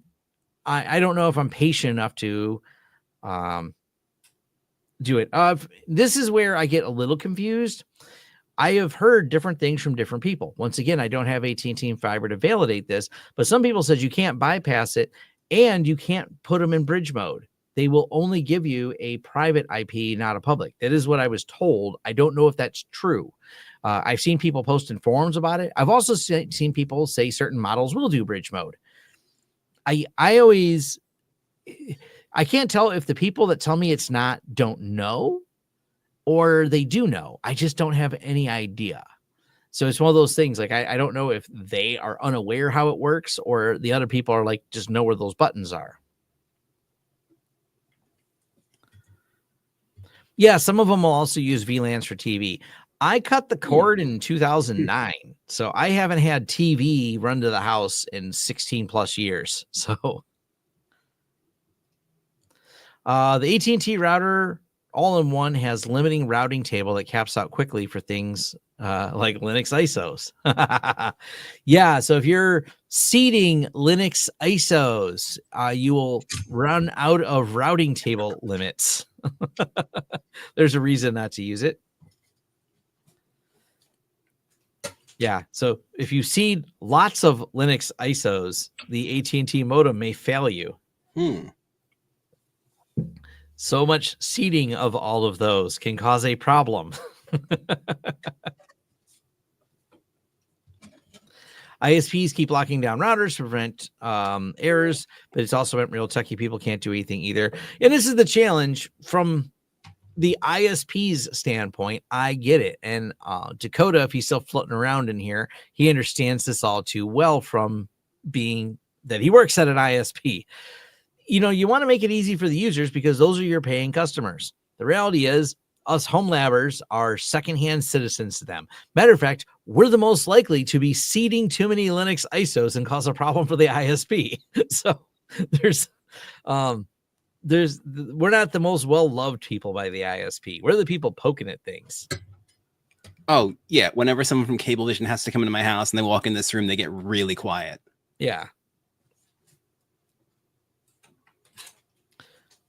I don't know if I'm patient enough to do it. This is where I get a little confused. I have heard different things from different people. Once again, I don't have AT&T fiber to validate this, but some people said you can't bypass it and you can't put them in bridge mode. they will only give you a private IP, not a public. That is what I was told. I don't know if that's true. I've seen people post in forums about it. I've also seen people say certain models will do bridge mode. I can't tell if the people that tell me it's not don't know or they do know. I just don't have any idea. So it's one of those things. Like, I don't know if they are unaware how it works or the other people are like, just know where those buttons are. Yeah, some of them will also use VLANs for TV. I cut the cord in 2009, so I haven't had TV run to the house in 16 plus years. So the AT&T router all-in-one has limiting routing table that caps out quickly for things like Linux ISOs. Yeah, so if you're seeding Linux ISOs, you will run out of routing table limits. There's a reason not to use it. Yeah, so if you seed lots of Linux ISOs, the AT&T modem may fail you. So much seeding of all of those can cause a problem. ISPs keep locking down routers to prevent errors, but it's also meant real techie people can't do anything either. And this is the challenge from the ISP's standpoint. I get it. And Dakota, if he's still floating around in here, he understands this all too well from being that he works at an ISP. You know, you want to make it easy for the users because those are your paying customers. The reality is us Homelabbers are secondhand citizens to them. Matter of fact, we're the most likely to be seeding too many Linux ISOs and cause a problem for the ISP. So we're not the most well-loved people by the ISP. We're the people poking at things. Oh, yeah. Whenever someone from Cablevision has to come into my house and they walk in this room, they get really quiet. Yeah.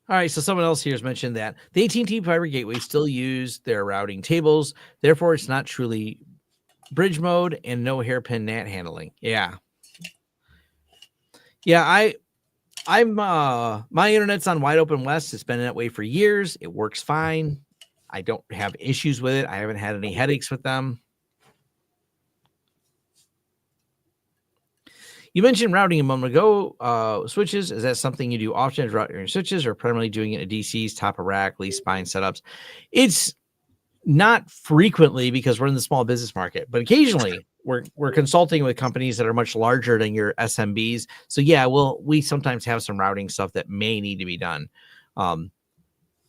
All right, so someone else here has mentioned that the AT&T fiber gateway still use their routing tables. Therefore, it's not truly bridge mode and no hairpin NAT handling. Yeah. Yeah, I'm my internet's on wide open west. It's been that way for years. It works fine. I don't have issues with it. I haven't had any headaches with them. You mentioned routing a moment ago. Switches, is that something you do often to route your switches or primarily doing it in DCs, top of rack, leaf spine setups? It's not frequently because we're in the small business market, but occasionally we're consulting with companies that are much larger than your SMBs. So yeah, we sometimes have some routing stuff that may need to be done.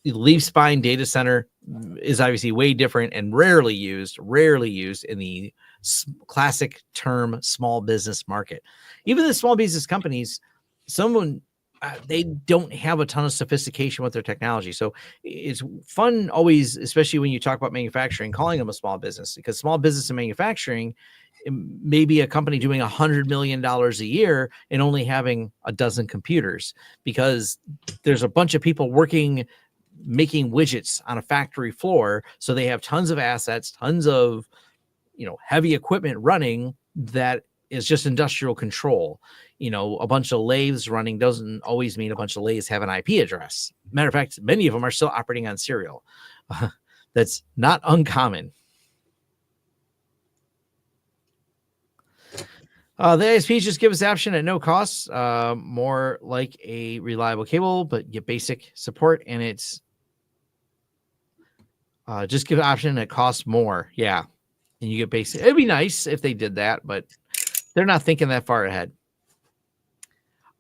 Leaf spine data center is obviously way different and rarely used in the classic term small business market. Even the small business companies, they don't have a ton of sophistication with their technology. So it's fun always, especially when you talk about manufacturing, calling them a small business, because small business and manufacturing may be a company doing $100 million a year and only having a dozen computers, because there's a bunch of people making widgets on a factory floor. So they have tons of assets, tons of, heavy equipment running that is just industrial control. A bunch of lathes running doesn't always mean a bunch of lathes have an IP address. Matter of fact, many of them are still operating on serial. That's not uncommon. The ISPs just give us option at no cost, more like a reliable cable, but get basic support, and it's just give an option that costs more. Yeah. And you get basic. It'd be nice if they did that, but they're not thinking that far ahead.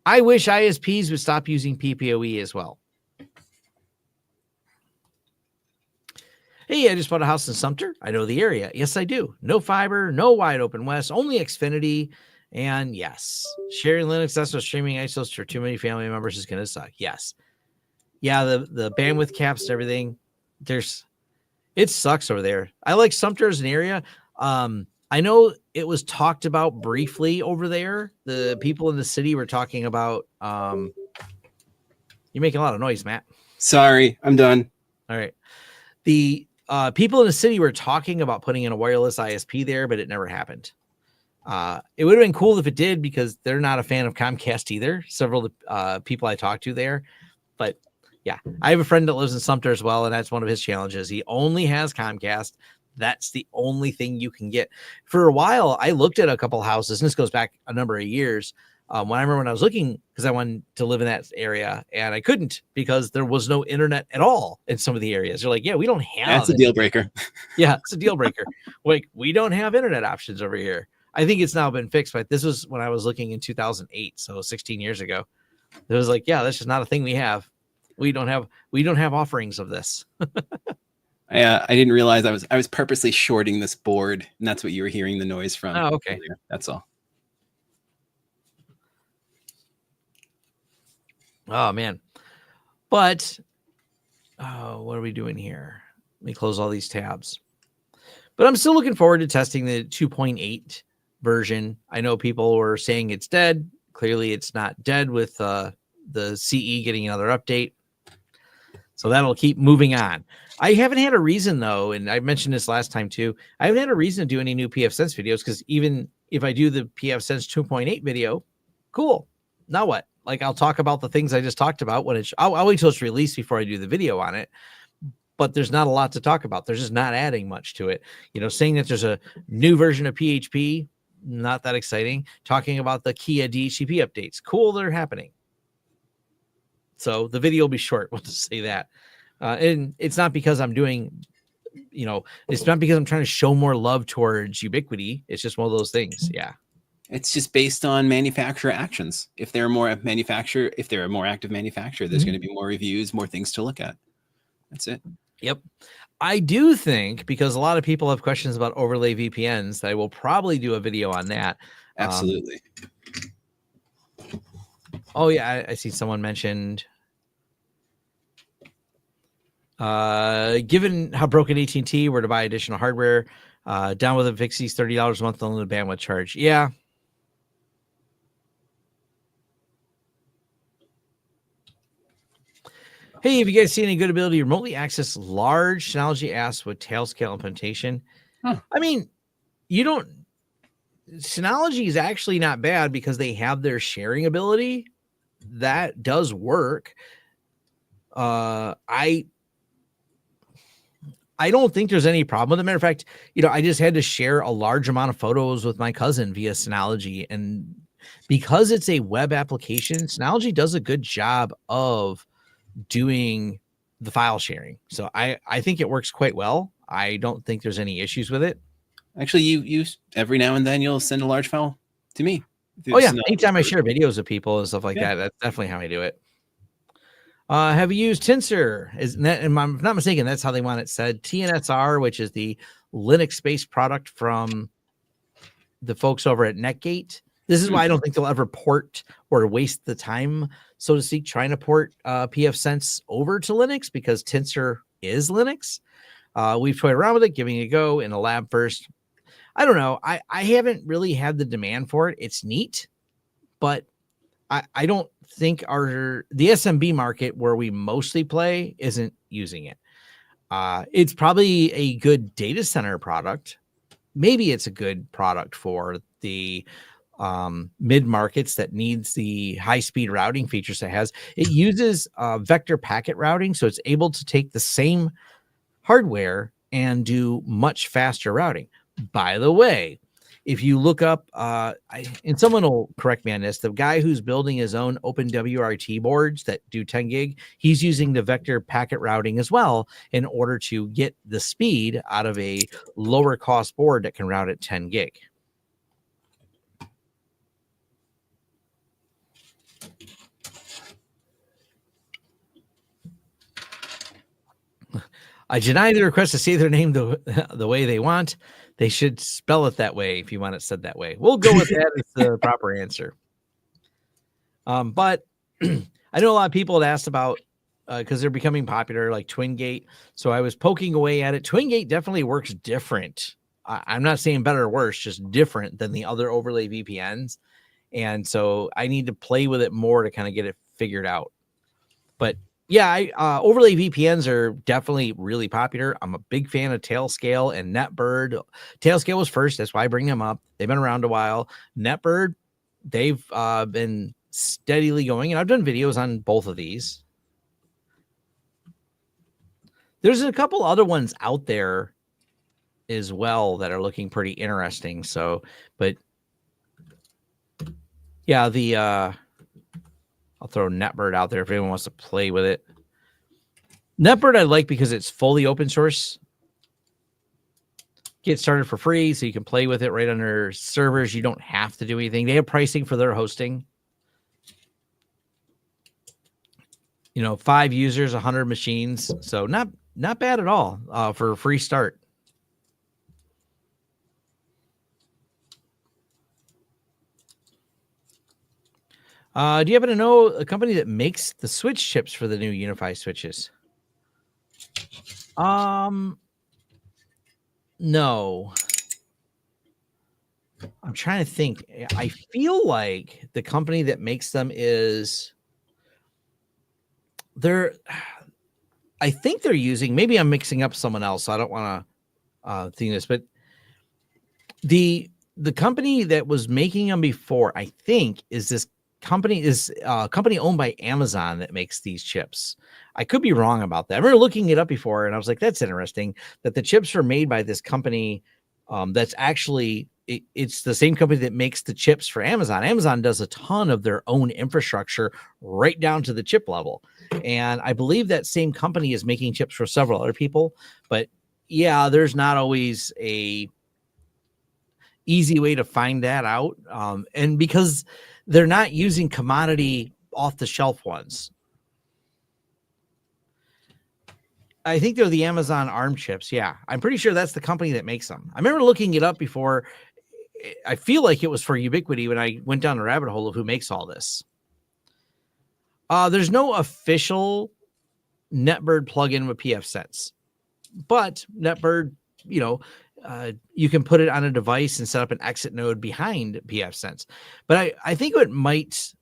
I wish ISPs would stop using PPOE as well. Hey, I just bought a house in Sumter. I know the area. Yes, I do. No fiber, no wide open west, only Xfinity. And yes, sharing Linux ISO streaming ISOs for too many family members is going to suck. Yes. Yeah, the bandwidth caps and everything. It sucks over there. I like Sumter as an area. I know it was talked about briefly over there. The people in the city were talking about. You're making a lot of noise, Matt. Sorry, I'm done. All right. The people in the city were talking about putting in a wireless ISP there, but it never happened. It would have been cool if it did, because they're not a fan of Comcast either. Several of the people I talked to there, but Yeah, I have a friend that lives in Sumter as well, and that's one of his challenges. He only has Comcast. That's the only thing you can get. For a while, I looked at a couple houses, and this goes back a number of years. When I was looking, because I wanted to live in that area, and I couldn't because there was no internet at all in some of the areas. They're like, yeah, we don't have. That's a deal breaker. Yeah, it's a deal breaker. Like, we don't have internet options over here. I think it's now been fixed, but this was when I was looking in 2008, so 16 years ago. It was like, yeah, that's just not a thing we have. We don't have offerings of this. I didn't realize I was purposely shorting this board, and that's what you were hearing the noise from. Oh, okay. Earlier. That's all. Oh man. But what are we doing here? Let me close all these tabs. But I'm still looking forward to testing the 2.8 version. I know people were saying it's dead. Clearly it's not dead with the CE getting another update. So that'll keep moving on. I haven't had a reason, though, and I mentioned this last time too. I haven't had a reason to do any new pfSense videos because even if I do the pfSense 2.8 video, cool. Now what? Like, I'll talk about the things I just talked about when I'll wait till it's released before I do the video on it. But there's not a lot to talk about. They're just not adding much to it. You know, saying that there's a new version of PHP, not that exciting. Talking about the Kia DHCP updates, cool, they're happening. So the video will be short. We'll just say that. And it's not because I'm doing, you know, it's not because I'm trying to show more love towards Ubiquity. It's just one of those things. Yeah. It's just based on manufacturer actions. If they're a more active manufacturer, there's going to be more reviews, more things to look at. That's it. Yep. I do think, because a lot of people have questions about overlay VPNs, that I will probably do a video on that. Absolutely. Oh yeah, I see someone mentioned. Given how broken AT&T were to buy additional hardware, down with a Vixie's $30 a month unlimited bandwidth charge. Yeah. Hey, have you guys seen any good ability to remotely access large Synology apps with tail-scale implementation? Huh. I mean, Synology is actually not bad because they have their sharing ability. That does work. I don't think there's any problem with it. As a matter of fact, I just had to share a large amount of photos with my cousin via Synology. And because it's a web application, Synology does a good job of doing the file sharing. So I think it works quite well. I don't think there's any issues with it. Actually, you every now and then you'll send a large file to me. Oh yeah, anytime I share videos of people and stuff like that, that's definitely how I do it. Have you used Tensor? And I'm not mistaken, that's how they want it said. TNSR, which is the Linux-based product from the folks over at Netgate. This is why I don't think they'll ever port or waste the time, so to speak, trying to port pfSense over to Linux, because Tensor is Linux. We've toyed around with it, giving it a go in a lab first. I don't know. I haven't really had the demand for it. It's neat, but I don't think the SMB market where we mostly play isn't using it. It's probably a good data center product. Maybe it's a good product for the mid markets that needs the high speed routing features it has. It uses vector packet routing, so it's able to take the same hardware and do much faster routing. By the way, if you look up, and someone will correct me on this, the guy who's building his own OpenWRT boards that do 10 gig, he's using the vector packet routing as well in order to get the speed out of a lower cost board that can route at 10 gig. I deny the request to say their name the way they want. They should spell it that way if you want it said that way. We'll go with that as the proper answer. But I know a lot of people had asked about, because they're becoming popular, like TwinGate. So I was poking away at it. TwinGate definitely works different. I'm not saying better or worse, just different than the other overlay VPNs. And so I need to play with it more to kind of get it figured out. But yeah, overlay VPNs are definitely really popular. I'm a big fan of Tailscale and NetBird. Tailscale was first. That's why I bring them up. They've been around a while. NetBird, they've been steadily going. And I've done videos on both of these. There's a couple other ones out there as well that are looking pretty interesting. So, but yeah, I'll throw NetBird out there if anyone wants to play with it. NetBird I like because it's fully open source. Get started for free, so you can play with it right on their servers. You don't have to do anything. They have pricing for their hosting. 5 users, 100 machines. So not bad at all for a free start. Do you happen to know a company that makes the switch chips for the new UniFi switches? No. I'm trying to think. I feel like the company that makes them I think they're using, maybe I'm mixing up someone else, so I don't want to think this, but the company that was making them before, I think, is this company company owned by Amazon that makes these chips. I could be wrong about that. I remember looking it up before, and I was like, that's interesting that the chips are made by this company that's actually it's the same company that makes the chips for Amazon. Amazon does a ton of their own infrastructure right down to the chip level. And I believe that same company is making chips for several other people. But yeah, there's not always a easy way to find that out. And because they're not using commodity off the shelf ones. I think they're the Amazon ARM chips. Yeah, I'm pretty sure that's the company that makes them. I remember looking it up before. I feel like it was for Ubiquiti when I went down the rabbit hole of who makes all this. There's no official NetBird plugin with pfSense, but NetBird, you can put it on a device and set up an exit node behind pfSense. But I think it might,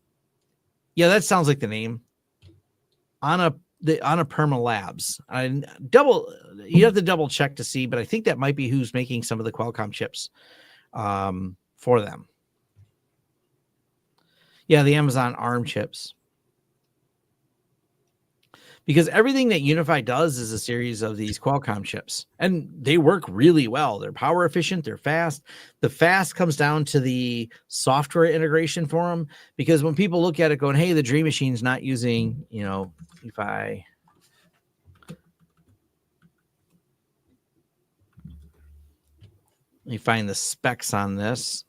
yeah, that sounds like the name. On a Perma Labs. You have to double check to see, but I think that might be who's making some of the Qualcomm chips for them. Yeah, the Amazon ARM chips. Because everything that UniFi does is a series of these Qualcomm chips, and they work really well. They're power efficient. They're fast. The fast comes down to the software integration for them, because when people look at it going, hey, the Dream Machine's not using, UniFi. Let me find the specs on this.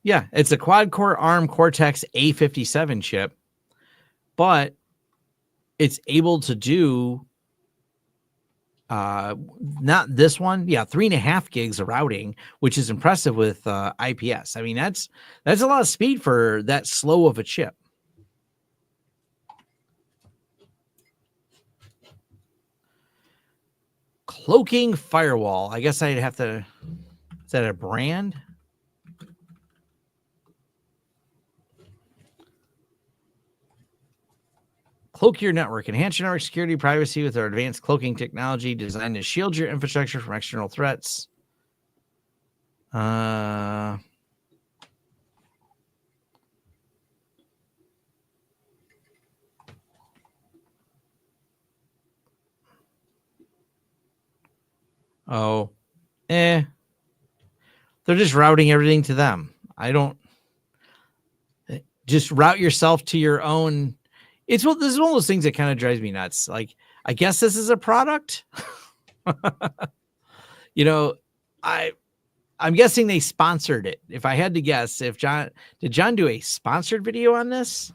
Yeah, it's a quad-core ARM Cortex A57 chip, but it's able to do not this one, 3.5 gigs of routing, which is impressive with IPS. I mean, that's a lot of speed for that slow of a chip. Cloaking firewall. I guess I'd have to. Is that a brand? Cloak your network. Enhance your network security privacy with our advanced cloaking technology designed to shield your infrastructure from external threats. They're just routing everything to them. Just route yourself to your own. This is one of those things that kind of drives me nuts. Like, I guess this is a product. I'm guessing they sponsored it. If I had to guess, did John do a sponsored video on this?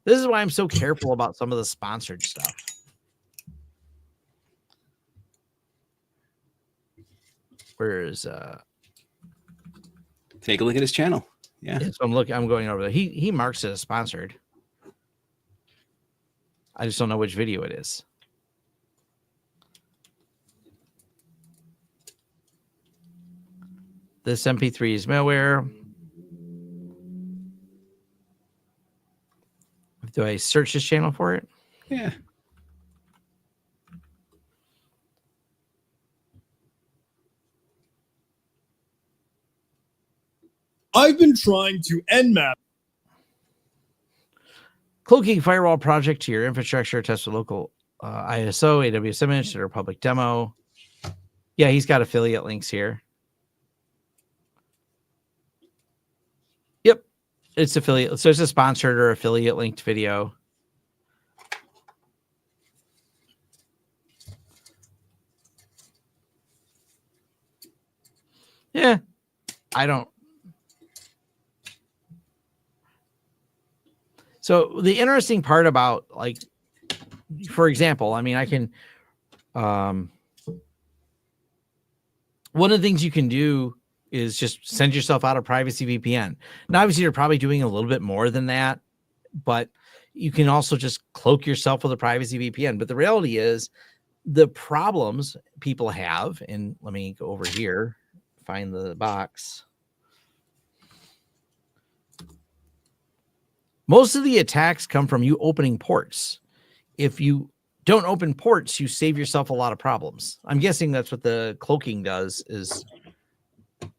This is why I'm so careful about some of the sponsored stuff. Where is take a look at his channel. Yeah. So I'm going over there. He marks it as sponsored. I just don't know which video it is. This MP3 is malware. Do I search this channel for it? Yeah. I've been trying to nmap. Cloaking firewall project to your infrastructure. Test with local ISO, AWS image, or public demo. Yeah, he's got affiliate links here. Yep, it's affiliate. So it's a sponsored or affiliate linked video. Yeah, I don't. So the interesting part about, like, for example, I mean, I can, one of the things you can do is just send yourself out a privacy VPN. Now, obviously, you're probably doing a little bit more than that, but you can also just cloak yourself with a privacy VPN. But the reality is the problems people have, and let me go over here, find the box. Most of the attacks come from you opening ports. If you don't open ports, you save yourself a lot of problems. I'm guessing that's what the cloaking does is. Let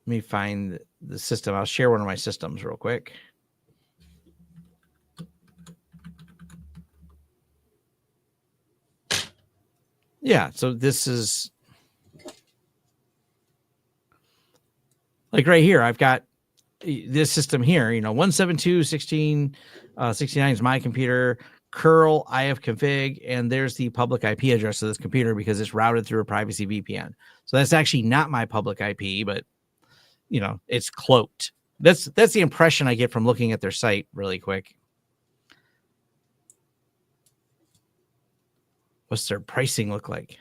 me find the system. I'll share one of my systems real quick. Yeah, so this is like right here. I've got this system here, 172.16.69 is my computer, curl ifconfig, and there's the public IP address of this computer because it's routed through a privacy VPN. So that's actually not my public IP, but it's cloaked. That's the impression I get from looking at their site really quick. What's their pricing look like?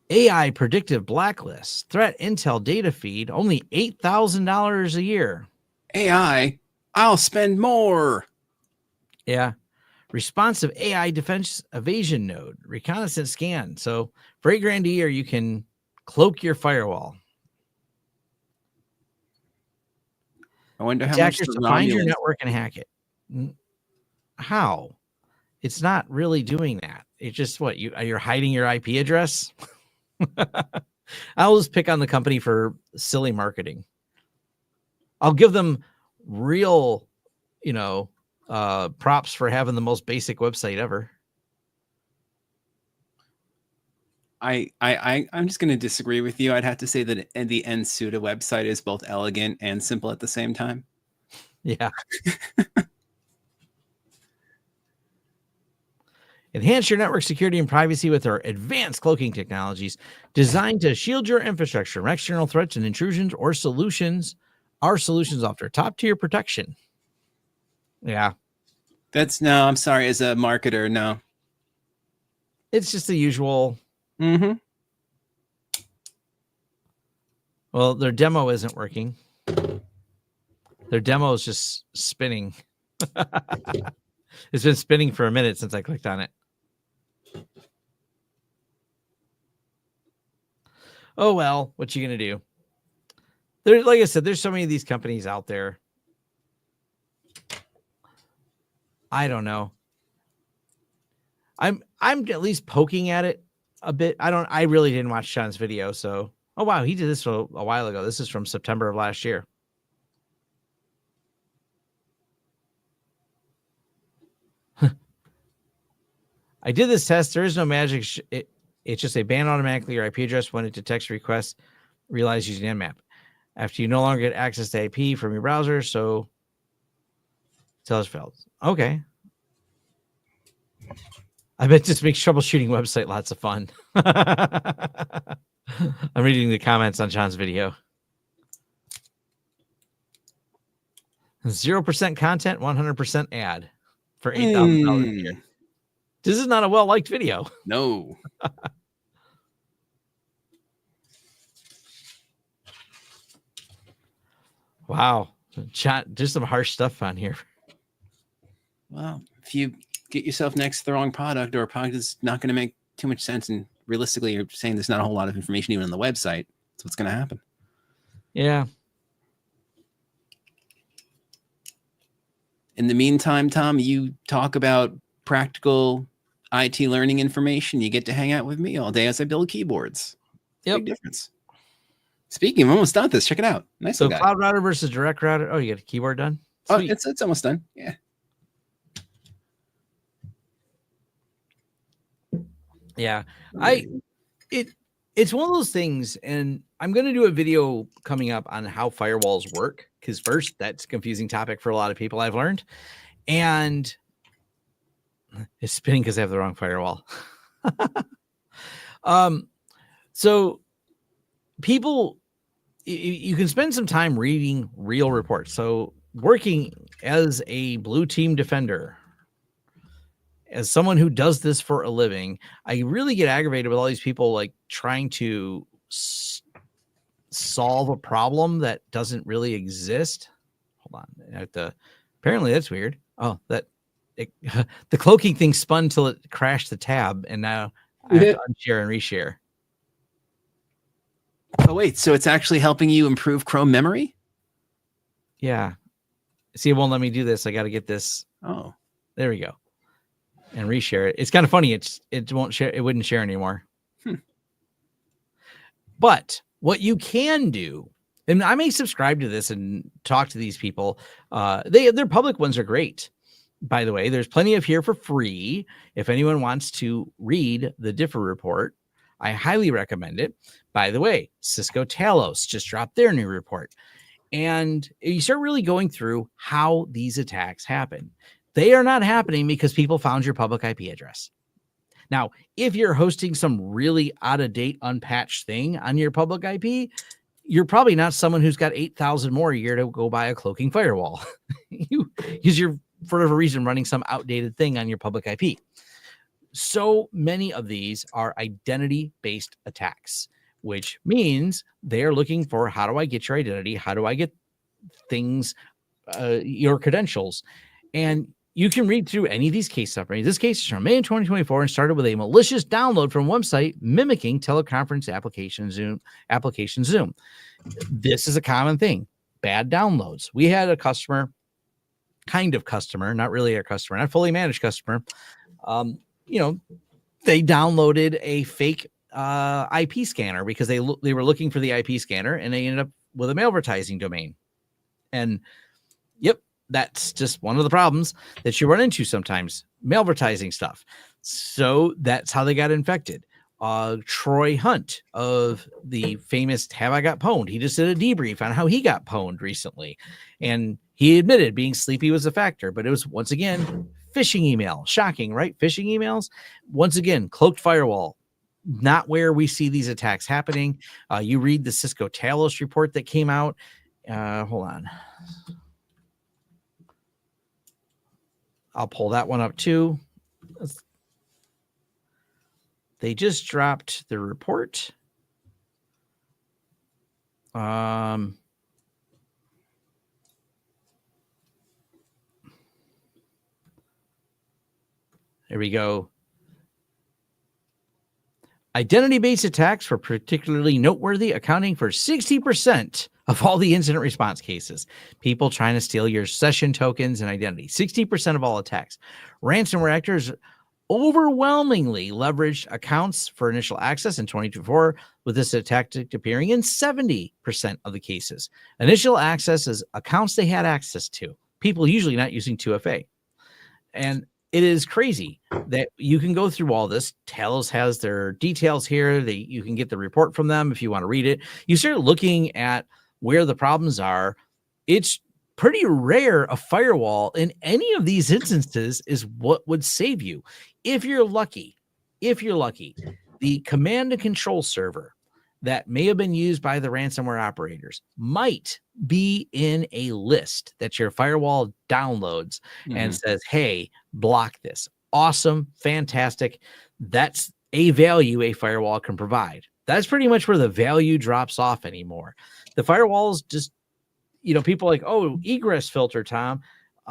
AI predictive blacklist, threat intel data feed, only $8,000 a year. AI, I'll spend more. Yeah. Responsive AI defense evasion node, reconnaissance scan. So for $8,000 a year, you can cloak your firewall. I wonder how much Attackers to find your network and hack it. How? It's not really doing that. It's just you're hiding your IP address. I'll just pick on the company for silly marketing. I'll give them real, props for having the most basic website ever. I'm just going to disagree with you. I'd have to say that the NSUTA website is both elegant and simple at the same time. Yeah. Enhance your network security and privacy with our advanced cloaking technologies designed to shield your infrastructure from external threats and intrusions or solutions. Our solutions offer top-tier protection. Yeah. No, I'm sorry. As a marketer, no. It's just the usual. Mm-hmm. Well, their demo isn't working. Their demo is just spinning. It's been spinning for a minute since I clicked on it. Oh, well, what you going to do? Like I said, there's so many of these companies out there. I don't know. I'm at least poking at it a bit. I really didn't watch Sean's video. So, oh, wow. He did this a while ago. This is from September of last year. I did this test. There is no magic. It's just a ban automatically your IP address when it detects requests realized using Nmap. After you no longer get access to IP from your browser, so tell us failed. Okay. I bet this makes troubleshooting website lots of fun. I'm reading the comments on John's video. 0% content, 100% ad for $8,000 a year. This is not a well-liked video. No. Wow. Chat, there's some harsh stuff on here. Well, if you get yourself next to the wrong product, or a product that's not going to make too much sense, and realistically, you're saying there's not a whole lot of information even on the website, that's what's going to happen. Yeah. In the meantime, Tom, you talk about practical IT learning information. You get to hang out with me all day as I build keyboards. Yep. Big difference. Speaking, I'm almost done with this. Check it out. Nice So little guy. cloud router versus direct router. Oh, you got a keyboard done? Sweet. Oh, it's almost done. Yeah. Yeah. It's one of those things, and I'm going to do a video coming up on how firewalls work, because first, that's a confusing topic for a lot of people, I've learned. And it's spinning because I have the wrong firewall. So people, you can spend some time reading real reports. So working as a blue team defender, as someone who does this for a living, I really get aggravated with all these people like trying to solve a problem that doesn't really exist. Hold on. Apparently that's weird. Oh, the cloaking thing spun till it crashed the tab, and now I have to unshare and reshare. Oh, wait. So it's actually helping you improve Chrome memory? Yeah. See, it won't let me do this. I got to get this. Oh, there we go. And reshare it. It's kind of funny. It won't share. It wouldn't share anymore. But what you can do, and I may subscribe to this and talk to these people. Their public ones are great. By the way, there's plenty of here for free. If anyone wants to read the Differ report, I highly recommend it. By the way, Cisco Talos just dropped their new report. And you start really going through how these attacks happen. They are not happening because people found your public IP address. Now, if you're hosting some really out-of-date, unpatched thing on your public IP, you're probably not someone who's got 8,000 more a year to go buy a cloaking firewall. Because you're, for whatever reason, running some outdated thing on your public IP. So many of these are identity-based attacks, which means they're looking for, how do I get your identity? How do I get things, your credentials? And you can read through any of these case summaries. This case is from May 2024 and started with a malicious download from a website mimicking teleconference application Zoom. This is a common thing. Bad downloads. We had a customer, not really a customer, not fully managed customer. They downloaded a fake IP scanner because they were looking for the IP scanner, and they ended up with a malvertising domain. And that's just one of the problems that you run into sometimes, malvertising stuff. So that's how they got infected. Troy Hunt of the famous Have I Got Pwned? He just did a debrief on how he got pwned recently. And he admitted being sleepy was a factor, but it was, once again, phishing email. Shocking, right? Phishing emails. Once again, cloaked firewall. Not where we see these attacks happening. You read the Cisco Talos report that came out. Hold on. I'll pull that one up too. They just dropped the report. There we go. Identity-based attacks were particularly noteworthy, accounting for 60% of all the incident response cases. People trying to steal your session tokens and identity. 60% of all attacks. Ransomware actors overwhelmingly leveraged accounts for initial access in 2024, with this tactic appearing in 70% of the cases. Initial access is accounts they had access to. People usually not using 2FA. And it is crazy that you can go through all this. Talos has their details here. You can get the report from them if you want to read it. You start looking at where the problems are. It's pretty rare a firewall in any of these instances is what would save you. If you're lucky, the command and control server that may have been used by the ransomware operators might be in a list that your firewall downloads and says, hey, block this. Awesome. Fantastic. That's a value a firewall can provide. That's pretty much where the value drops off anymore. The firewalls just, people are like, oh, egress filter, Tom.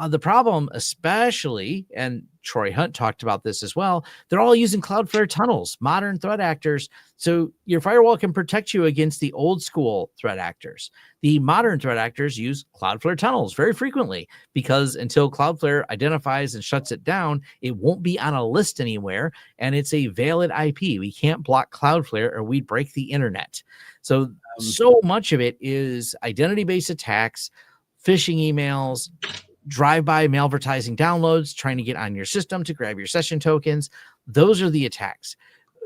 The problem, especially, and Troy Hunt talked about this as well. They're all using Cloudflare tunnels, modern threat actors. So your firewall can protect you against the old school threat actors. The modern threat actors use Cloudflare tunnels very frequently because until Cloudflare identifies and shuts it down, it won't be on a list anywhere. And it's a valid IP. We can't block Cloudflare or we'd break the internet. So much of it is identity-based attacks, phishing emails, drive-by malvertising downloads, trying to get on your system to grab your session tokens. Those are the attacks.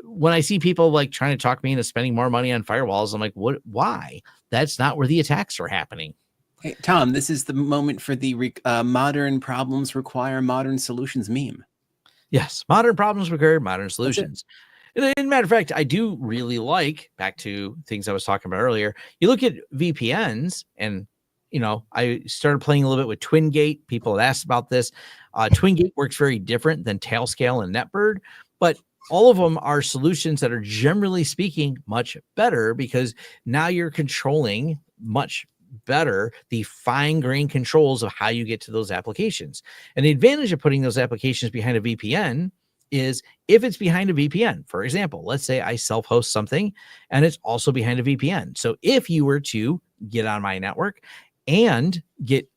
When I see people like trying to talk me into spending more money on firewalls, I'm like, what? Why? That's not where the attacks are happening. Hey, Tom, this is the moment for the modern problems require modern solutions meme. Yes, modern problems require modern solutions. And matter of fact, I do really like, back to things I was talking about earlier, you look at VPNs and I started playing a little bit with TwinGate. People had asked about this. TwinGate works very different than Tailscale and NetBird, but all of them are solutions that are generally speaking much better because now you're controlling much better the fine-grained controls of how you get to those applications. And the advantage of putting those applications behind a VPN is if it's behind a VPN. For example, let's say I self-host something and it's also behind a VPN. So if you were to get on my network and get,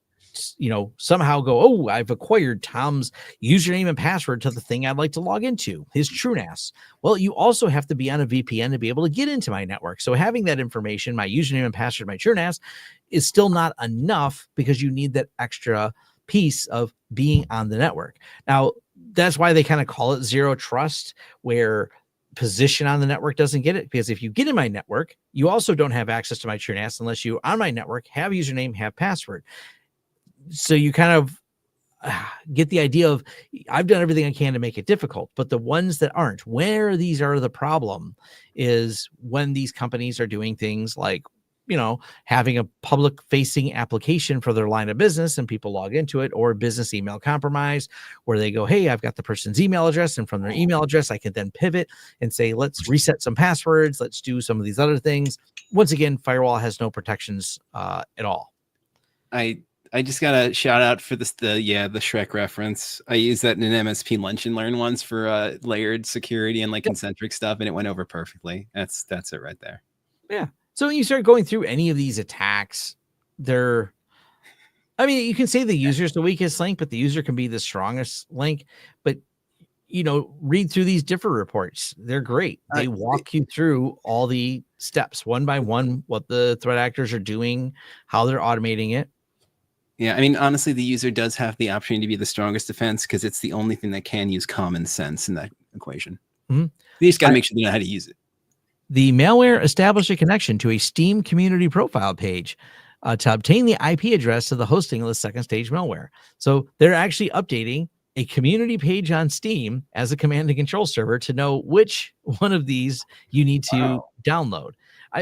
somehow go, oh, I've acquired Tom's username and password to the thing I'd like to log into, his TrueNAS. Well, you also have to be on a VPN to be able to get into my network. So having that information, my username and password, my TrueNAS, is still not enough because you need that extra piece of being on the network. Now, that's why they kind of call it zero trust, where position on the network doesn't get it, because if you get in my network, you also don't have access to my TrueNAS unless you on my network have username, have password. So you kind of get the idea of I've done everything I can to make it difficult, but the ones that aren't, where these are the problem is when these companies are doing things like, having a public facing application for their line of business and people log into it, or business email compromise where they go, hey, I've got the person's email address, and from their email address, I can then pivot and say, let's reset some passwords. Let's do some of these other things. Once again, firewall has no protections at all. I just got a shout out for the Shrek reference. I used that in an MSP Lunch and Learn once for layered security and concentric stuff, and it went over perfectly. That's it right there. Yeah. So when you start going through any of these attacks, you can say the user's the weakest link, but the user can be the strongest link. But, read through these different reports. They're great. They walk you through all the steps one by one, what the threat actors are doing, how they're automating it. Yeah, honestly, the user does have the opportunity to be the strongest defense because it's the only thing that can use common sense in that equation. Mm-hmm. They just got to make sure they know how to use it. The malware established a connection to a Steam community profile page to obtain the IP address of the hosting of the second stage malware. So they're actually updating a community page on Steam as a command and control server to know which one of these you need to download.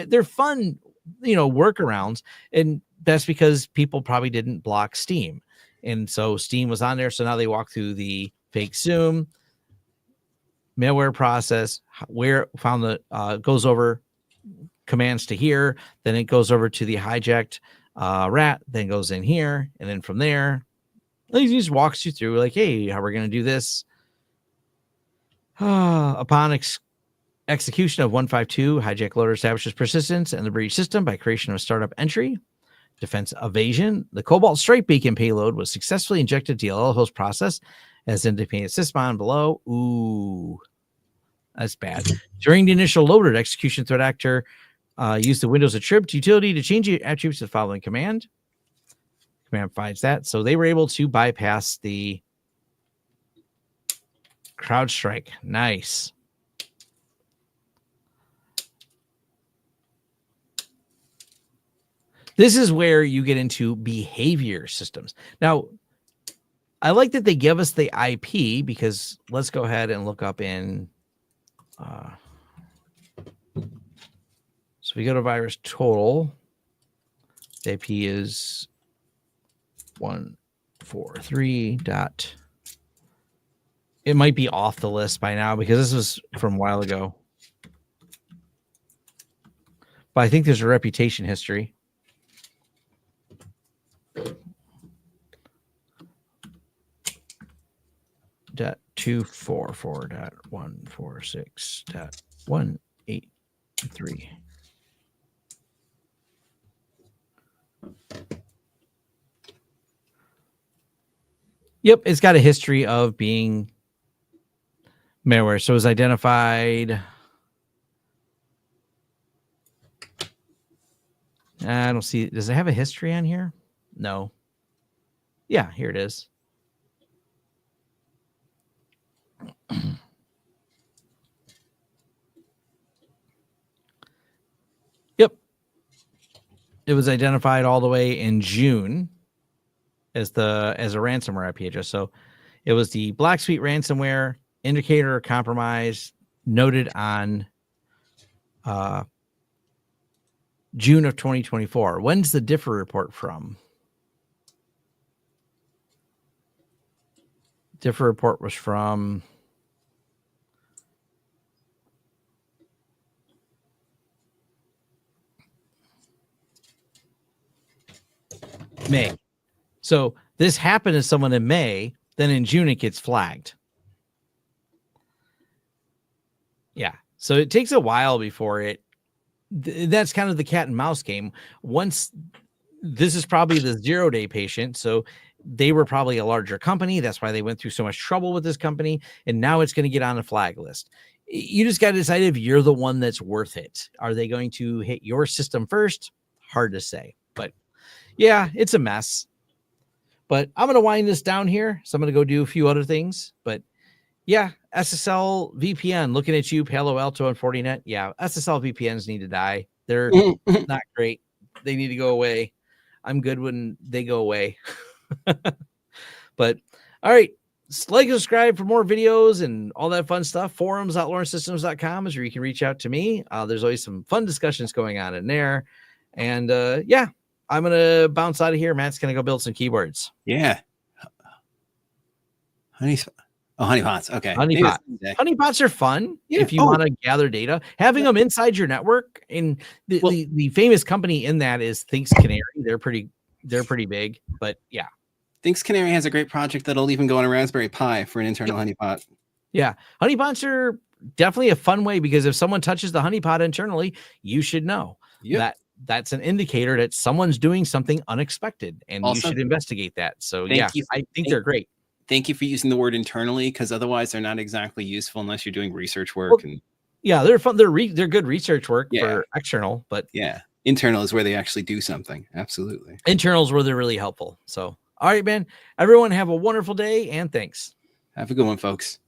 They're fun, workarounds, and that's because people probably didn't block Steam. And so Steam was on there. So now they walk through the fake Zoom malware process, where found the goes over commands to here, then it goes over to the hijacked rat, then goes in here, and then from there, he just walks you through like, hey, how we're going to do this. Upon execution of 152, hijack loader establishes persistence in the breach system by creation of a startup entry. Defense evasion. The Cobalt Strike Beacon payload was successfully injected to the DLL host process as indicated sysmon below. Ooh, that's bad. During the initial loaded execution, threat actor used the Windows attribute utility to change the attributes to the following command. Command finds that. So they were able to bypass the CrowdStrike. Nice. This is where you get into behavior systems. Now, I like that they give us the IP because let's go ahead and look up in. So we go to virus total. The IP is 143 dot. It might be off the list by now because this was from a while ago. But I think there's a reputation history. 1.244.146.183. Yep, it's got a history of being malware. So it was identified. I don't see. Does it have a history on here? No. Yeah, here it is. Yep. It was identified all the way in June as a ransomware IP address. So it was the Black Suite ransomware indicator compromise noted on June of 2024. When's the differ report from? Differ report was from May. So this happened to someone in May, then in June it gets flagged. Yeah. So it takes a while before it. That's kind of the cat and mouse game. Once this is probably the 0-day patient, so they were probably a larger company. That's why they went through so much trouble with this company. And now it's going to get on a flag list. You just got to decide if you're the one that's worth it. Are they going to hit your system first? Hard to say. But yeah, it's a mess. But I'm going to wind this down here. So I'm going to go do a few other things. But yeah, SSL VPN, looking at you, Palo Alto and Fortinet. Yeah, SSL VPNs need to die. They're not great. They need to go away. I'm good when they go away. But all right, like, subscribe for more videos and all that fun stuff. Forums.lawrencesystems.com is where you can reach out to me. There's always some fun discussions going on in there. And yeah, I'm going to bounce out of here. Matt's going to go build some keyboards. Yeah. Honeypots. Okay. Honeypots are fun if you want to gather data. Having them inside your network, and the famous company in that is Thinks Canary. They're pretty big, but yeah. Thinks Canary has a great project that'll even go on a Raspberry Pi for an internal honeypot. Yeah. Honeypots are definitely a fun way, because if someone touches the honeypot internally, you should know that's an indicator that someone's doing something unexpected, and also, you should investigate that. So I think they're great. Thank you for using the word internally, because otherwise they're not exactly useful unless you're doing research work. Yeah, they're fun. They're good research work for external, but yeah, internal is where they actually do something. Absolutely. Internal is where they're really helpful. So, all right, man, everyone have a wonderful day, and thanks. Have a good one, folks.